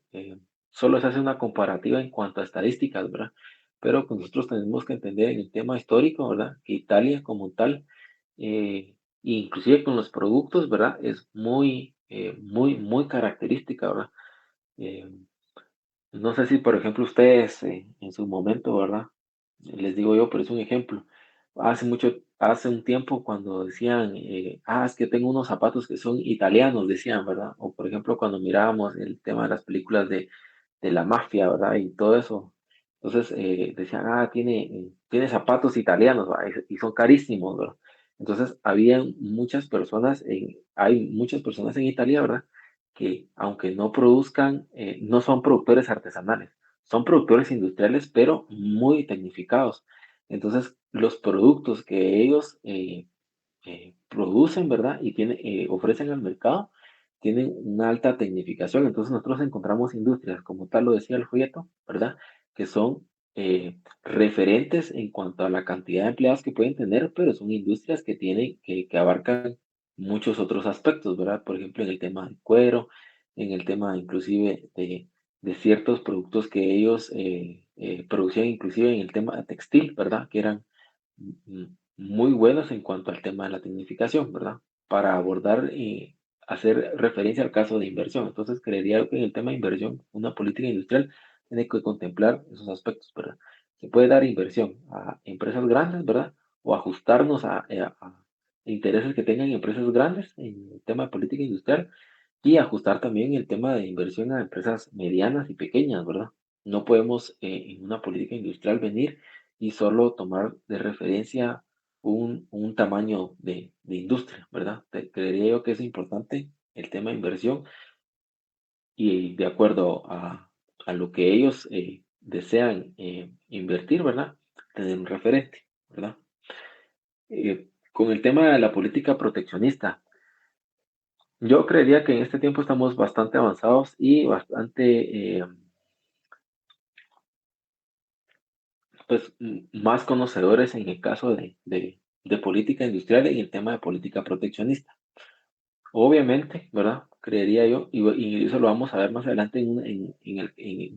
solo se hace una comparativa en cuanto a estadísticas, ¿verdad? Pero pues nosotros tenemos que entender en el tema histórico, ¿verdad? Que Italia como tal, inclusive con los productos, ¿verdad? Es muy característica, ¿verdad? Eh, no sé si, por ejemplo, ustedes en su momento, ¿verdad? Les digo yo, pero es un ejemplo. Hace un tiempo cuando decían, es que tengo unos zapatos que son italianos, decían, ¿verdad? O por ejemplo, cuando mirábamos el tema de las películas de la mafia, ¿verdad? Y todo eso. Entonces decían, tiene zapatos italianos, ¿verdad? Y son carísimos, ¿verdad? Entonces hay muchas personas en Italia, ¿verdad? Que aunque no produzcan, no son productores artesanales, son productores industriales, pero muy tecnificados. Entonces, los productos que ellos producen, ¿verdad? Y ofrecen al mercado, tienen una alta tecnificación. Entonces, nosotros encontramos industrias, como tal lo decía el folleto, ¿verdad? Que son referentes en cuanto a la cantidad de empleados que pueden tener, pero son industrias que abarcan muchos otros aspectos, ¿verdad? Por ejemplo, en el tema del cuero, en el tema inclusive de ciertos productos que ellos producían, inclusive en el tema textil, ¿verdad? Que eran mm, muy buenos en cuanto al tema de la tecnificación, ¿verdad? Para abordar y hacer referencia al caso de inversión. Entonces, creería que en el tema de inversión, una política industrial tiene que contemplar esos aspectos, ¿verdad? Se puede dar inversión a empresas grandes, ¿verdad? O ajustarnos a intereses que tengan empresas grandes en el tema de política industrial y ajustar también el tema de inversión a empresas medianas y pequeñas, ¿verdad? No podemos en una política industrial venir y solo tomar de referencia un tamaño de industria, ¿verdad? Creería yo que es importante el tema de inversión y de acuerdo a lo que ellos desean invertir, ¿verdad? Tener un referente, ¿verdad? Con el tema de la política proteccionista, yo creería que en este tiempo estamos bastante avanzados y bastante pues más conocedores en el caso de política industrial y en el tema de política proteccionista. Obviamente, ¿verdad? Creería yo, y eso lo vamos a ver más adelante en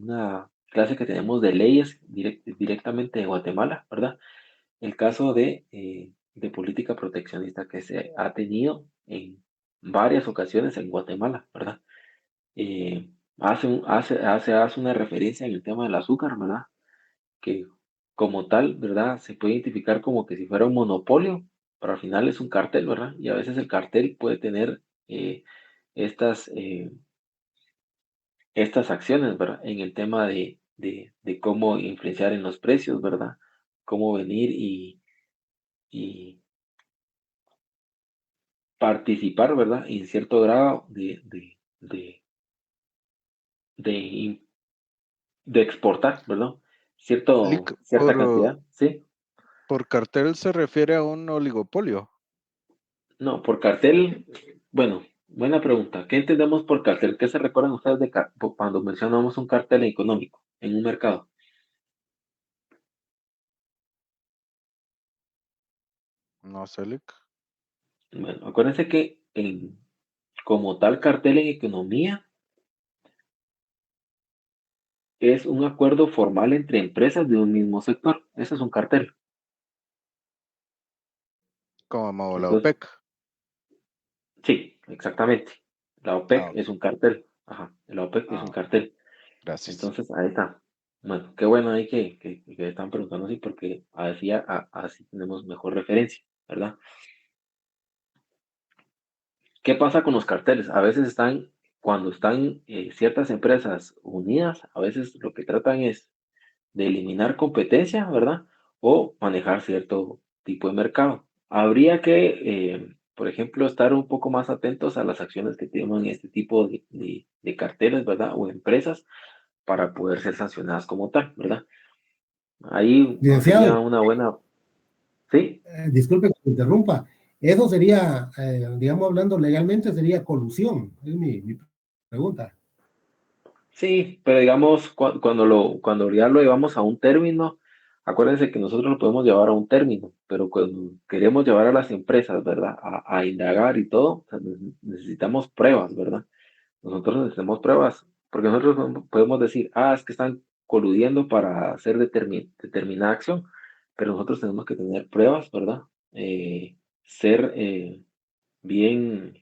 una clase que tenemos de leyes directamente de Guatemala, ¿verdad? El caso de política proteccionista que se ha tenido en varias ocasiones en Guatemala, ¿verdad? Hace una referencia en el tema del azúcar, ¿verdad? Que como tal, ¿verdad? Se puede identificar como que si fuera un monopolio, pero al final es un cartel, ¿verdad? Y a veces el cartel puede tener estas, eh, estas acciones, ¿verdad? En el tema de cómo influenciar en los precios, ¿verdad? Cómo venir y participar, ¿verdad? En cierto grado de, in- de exportar, ¿verdad? Lic, Cierta cantidad, ¿sí? por cartel se refiere a un oligopolio. No, por cartel, bueno, buena pregunta. ¿Qué entendemos por cartel? ¿Qué se recuerdan ustedes cuando mencionamos un cartel económico en un mercado? No sé, Lic. Bueno, acuérdense que como tal cartel en economía es un acuerdo formal entre empresas de un mismo sector. Eso es un cartel. Como la Entonces, OPEC. sí, exactamente. La Ah, OPEC ok. es un cartel. Ajá, la OPEC es un Ah, cartel. gracias. Entonces, ahí está. Bueno, qué bueno ahí que están preguntando así, porque así tenemos mejor referencia, ¿verdad? ¿Qué pasa con los carteles? A veces están cuando están ciertas empresas unidas, a veces lo que tratan es de eliminar competencia, ¿verdad? O manejar cierto tipo de mercado. Habría que, por ejemplo, estar un poco más atentos a las acciones que toman este tipo de carteles, ¿verdad? O empresas para poder ser sancionadas como tal, ¿verdad? Ahí sería Licenciado, una buena, sí, disculpe que me interrumpa. Eso sería, digamos, hablando legalmente, sería colusión. Es mi pregunta. sí, pero digamos, cuando ya lo llevamos a un término, acuérdense que nosotros lo podemos llevar a un término, pero cuando queremos llevar a las empresas, ¿verdad? A indagar y todo, o sea, necesitamos pruebas, ¿verdad? Nosotros necesitamos pruebas, porque nosotros no podemos decir, es que están coludiendo para hacer determinada acción, pero nosotros tenemos que tener pruebas, ¿verdad? Ser bien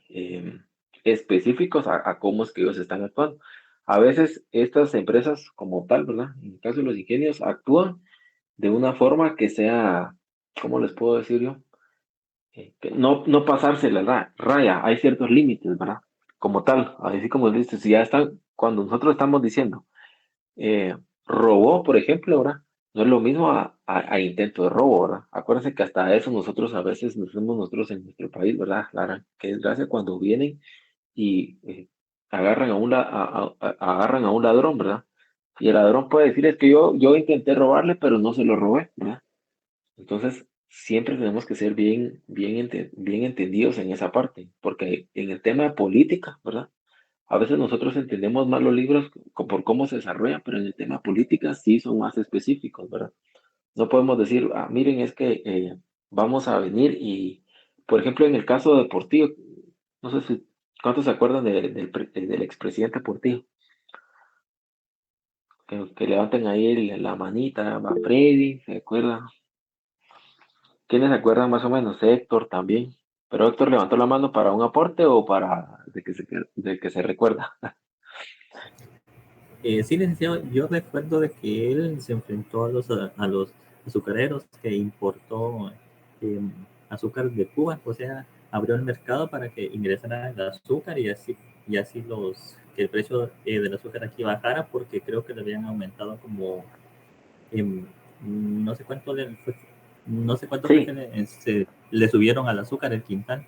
específicos a cómo es que ellos están actuando. A veces estas empresas como tal, ¿verdad? En el caso de los ingenios, actúan de una forma que sea, ¿cómo les puedo decir yo? Que no pasarse la raya, hay ciertos límites, ¿verdad? Como tal, así como dices, si ya están, cuando nosotros estamos diciendo, robó, por ejemplo, ¿verdad? No es lo mismo a intento de robo, ¿verdad? Acuérdense que hasta eso nosotros a veces nos hacemos nosotros en nuestro país, ¿verdad? Clara, que desgracia cuando vienen y agarran agarran a un ladrón, ¿verdad? Y el ladrón puede decir, es que yo intenté robarle, pero no se lo robé, ¿verdad? Entonces, siempre tenemos que ser bien entendidos en esa parte, porque en el tema de política, ¿verdad? A veces nosotros entendemos más los libros por cómo se desarrollan, pero en el tema de política sí son más específicos, ¿verdad? No podemos decir, miren, es que vamos a venir y, por ejemplo, en el caso de Portillo, no sé si, ¿cuántos se acuerdan del expresidente Portillo? Que levanten ahí la manita, va Freddy, ¿se acuerdan? ¿Quiénes se acuerdan más o menos? Héctor también. Pero Héctor levantó la mano para un aporte o para de que se recuerda. Sí, licenciado, yo recuerdo de que él se enfrentó a los azucareros que importó eh, azúcar de Cuba, o sea, abrió el mercado para que ingresara el azúcar y así que el precio del azúcar aquí bajara, porque creo que le habían aumentado como em, no sé cuánto no sé cuánto fue que Sí, le subieron al azúcar el quintal,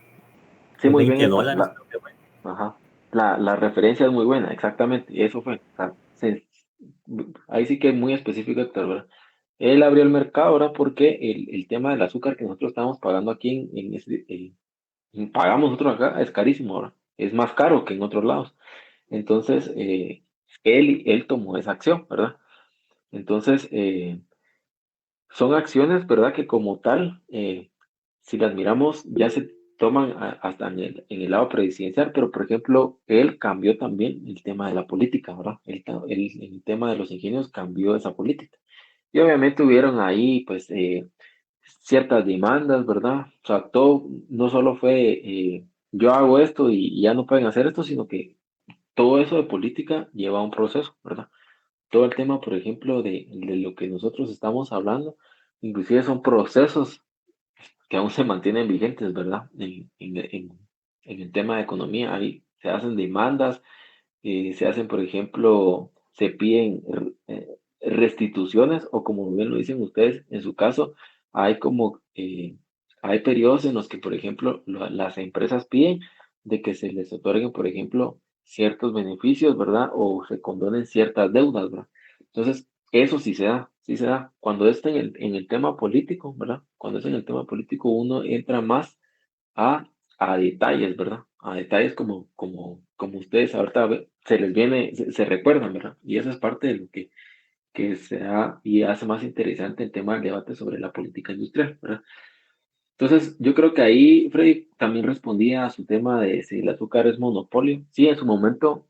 sí, muy bien esta. $20 creo que fue. Ajá. La referencia es muy buena, exactamente. Y eso fue. O sea, ahí sí que es muy específico, Héctor, ¿verdad? Él abrió el mercado ahora porque el tema del azúcar que nosotros estamos pagando aquí pagamos nosotros acá es carísimo ahora. Es más caro que en otros lados. Entonces, él tomó esa acción, ¿verdad? Entonces, son acciones, ¿verdad? Que como tal, si las miramos, ya se toman hasta en el lado presidencial, pero por ejemplo, él cambió también el tema de la política, ¿verdad? El tema de los ingenios cambió esa política. Y obviamente hubieron ahí, pues, ciertas demandas, ¿verdad? O sea, todo no solo fue yo hago esto y ya no pueden hacer esto, sino que todo eso de política lleva un proceso, ¿verdad? Todo el tema, por ejemplo, de lo que nosotros estamos hablando, inclusive son procesos que aún se mantienen vigentes, ¿verdad? En el tema de economía, ahí se hacen demandas, se hacen, por ejemplo, se piden restituciones o como bien lo dicen ustedes, en su caso, hay como, hay periodos en los que, por ejemplo, las empresas piden de que se les otorguen, por ejemplo, ciertos beneficios, ¿verdad? O se condonen ciertas deudas, ¿verdad? Entonces, eso sí se da, sí se da. Cuando está en el tema político, ¿verdad? Cuando es en el tema político, uno entra más a detalles, ¿verdad? A detalles como ustedes ahorita se les viene, se recuerdan, ¿verdad? Y eso es parte de lo que se da y hace más interesante el tema del debate sobre la política industrial, ¿verdad? Entonces, yo creo que ahí Freddy también respondía a su tema de si el azúcar es monopolio. Sí, en su momento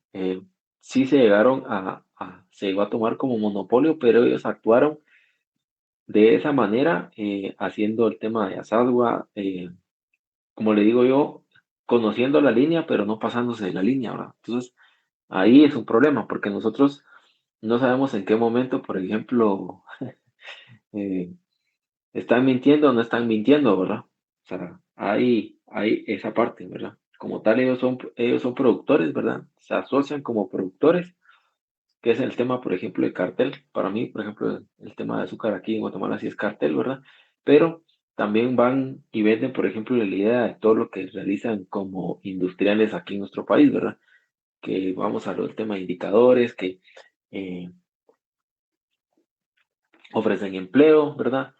sí se llegaron se llegó a tomar como monopolio, pero ellos actuaron de esa manera, haciendo el tema de Asadua, como le digo yo, conociendo la línea, pero no pasándose de la línea, ¿verdad? Entonces, ahí es un problema, porque nosotros no sabemos en qué momento, por ejemplo, eh, están mintiendo o no están mintiendo, ¿verdad? O sea, hay esa parte, ¿verdad? como tal, ellos son productores, ¿verdad? Se asocian como productores, que es el tema, por ejemplo, de cartel. Para mí, por ejemplo, el tema de azúcar aquí en Guatemala sí es cartel, ¿verdad? Pero también van y venden, por ejemplo, la idea de todo lo que realizan como industriales aquí en nuestro país, ¿verdad? Que vamos a los temas de indicadores, que eh, ofrecen empleo, ¿verdad?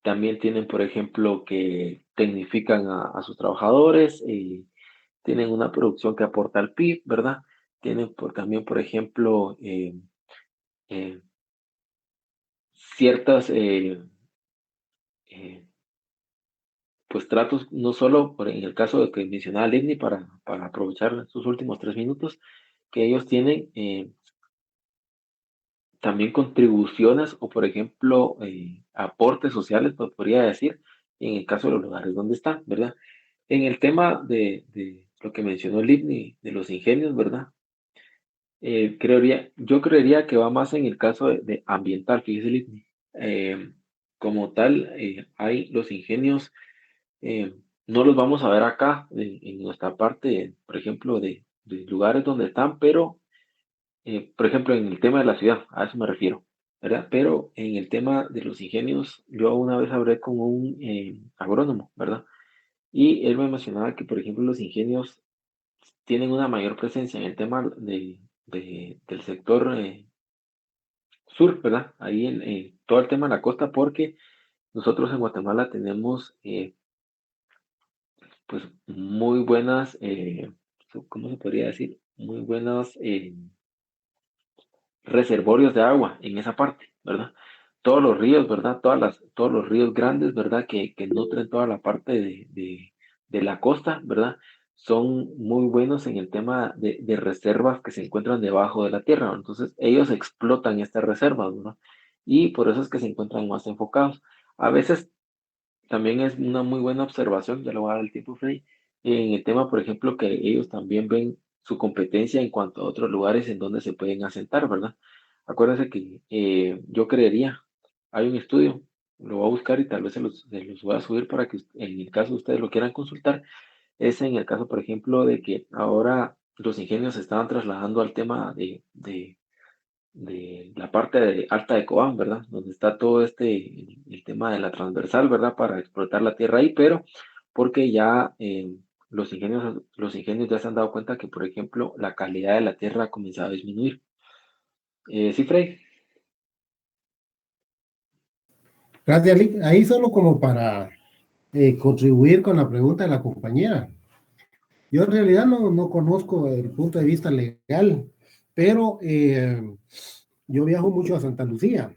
También tienen, por ejemplo, que tecnifican a sus trabajadores, tienen una producción que aporta al PIB, ¿verdad? Tienen también, por ejemplo, eh, ciertas, eh, pues tratos, no solo en el caso de que mencionaba Ligny, para aprovechar sus últimos 3 minutos, que ellos tienen también contribuciones o, por ejemplo, aportes sociales, pues, podría decir, en el caso de los lugares donde están, ¿verdad? En el tema de lo que mencionó Ligny, de los ingenios, ¿verdad? Yo creería que va más en el caso de ambiental, fíjese, Ligny. Como tal, hay los ingenios, no los vamos a ver acá, en nuestra parte, por ejemplo, de lugares donde están, pero por ejemplo, en el tema de la ciudad, a eso me refiero, ¿verdad? Pero en el tema de los ingenios, yo una vez hablé con un agrónomo, ¿verdad? Y él me mencionaba que, por ejemplo, los ingenios tienen una mayor presencia en el tema del sector sur, ¿verdad? Ahí en todo el tema de la costa, porque nosotros en Guatemala tenemos, pues, muy buenas, ¿cómo se podría decir? Muy buenas reservorios de agua en esa parte, ¿verdad? Todos los ríos, ¿verdad? Todos los ríos grandes, ¿verdad? Que nutren toda la parte de la costa, ¿verdad? Son muy buenos en el tema de reservas que se encuentran debajo de la tierra, ¿no? Entonces, ellos explotan estas reservas, ¿verdad? Y por eso es que se encuentran más enfocados. A veces también es una muy buena observación, ya lo voy a dar el tiempo, Freddy, en el tema, por ejemplo, que ellos también ven su competencia en cuanto a otros lugares en donde se pueden asentar, ¿verdad? Acuérdense que yo creería, hay un estudio, lo voy a buscar y tal vez se los voy a subir para que en el caso ustedes lo quieran consultar, es en el caso, por ejemplo, de que ahora los ingenios se estaban trasladando al tema de la parte alta de Cobán, ¿verdad? Donde está todo el tema de la transversal, ¿verdad? Para explotar la tierra ahí, pero porque ya los ingenios ya se han dado cuenta que, por ejemplo, la calidad de la tierra ha comenzado a disminuir. Sí, Frey. Gracias, Lick. Ahí solo como para contribuir con la pregunta de la compañera. Yo en realidad no conozco el punto de vista legal, pero yo viajo mucho a Santa Lucía.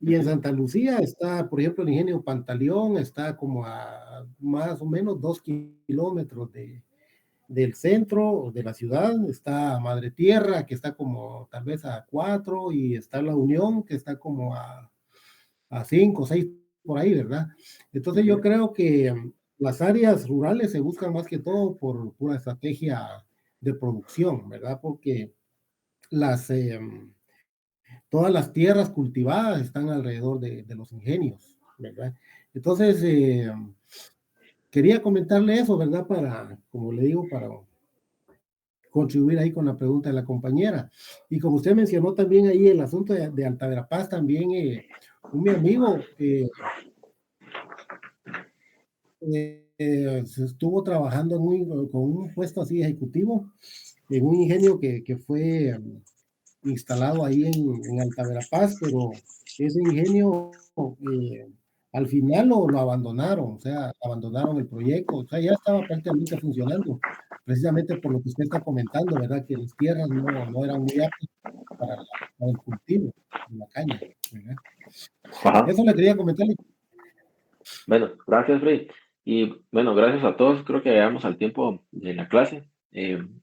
Y en Santa Lucía está, por ejemplo, el ingenio Pantaleón, está como a más o menos 2 kilómetros del centro de la ciudad. Está Madre Tierra, que está como tal vez a 4, y está La Unión, que está como a 5 o 6 por ahí, ¿verdad? Entonces yo creo que las áreas rurales se buscan más que todo por una estrategia de producción, ¿verdad? Porque las, todas las tierras cultivadas están alrededor de los ingenios, ¿verdad? Entonces, quería comentarle eso, ¿verdad? Para, como le digo, para contribuir ahí con la pregunta de la compañera. Y como usted mencionó también ahí el asunto de Alta Verapaz, también un mi amigo estuvo trabajando con un puesto así ejecutivo en un ingenio que fue instalado ahí en Alta Verapaz, pero ese ingenio al final lo abandonaron, o sea, abandonaron el proyecto, o sea, ya estaba prácticamente funcionando, precisamente por lo que usted está comentando, ¿verdad? Que las tierras no eran muy aptas para el cultivo de la caña, ¿verdad? Ajá. Eso le quería comentar. Bueno, gracias, Frey. Y bueno, gracias a todos. Creo que llegamos al tiempo de la clase.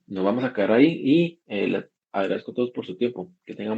Nos vamos a quedar ahí y les agradezco a todos por su tiempo. Que tengan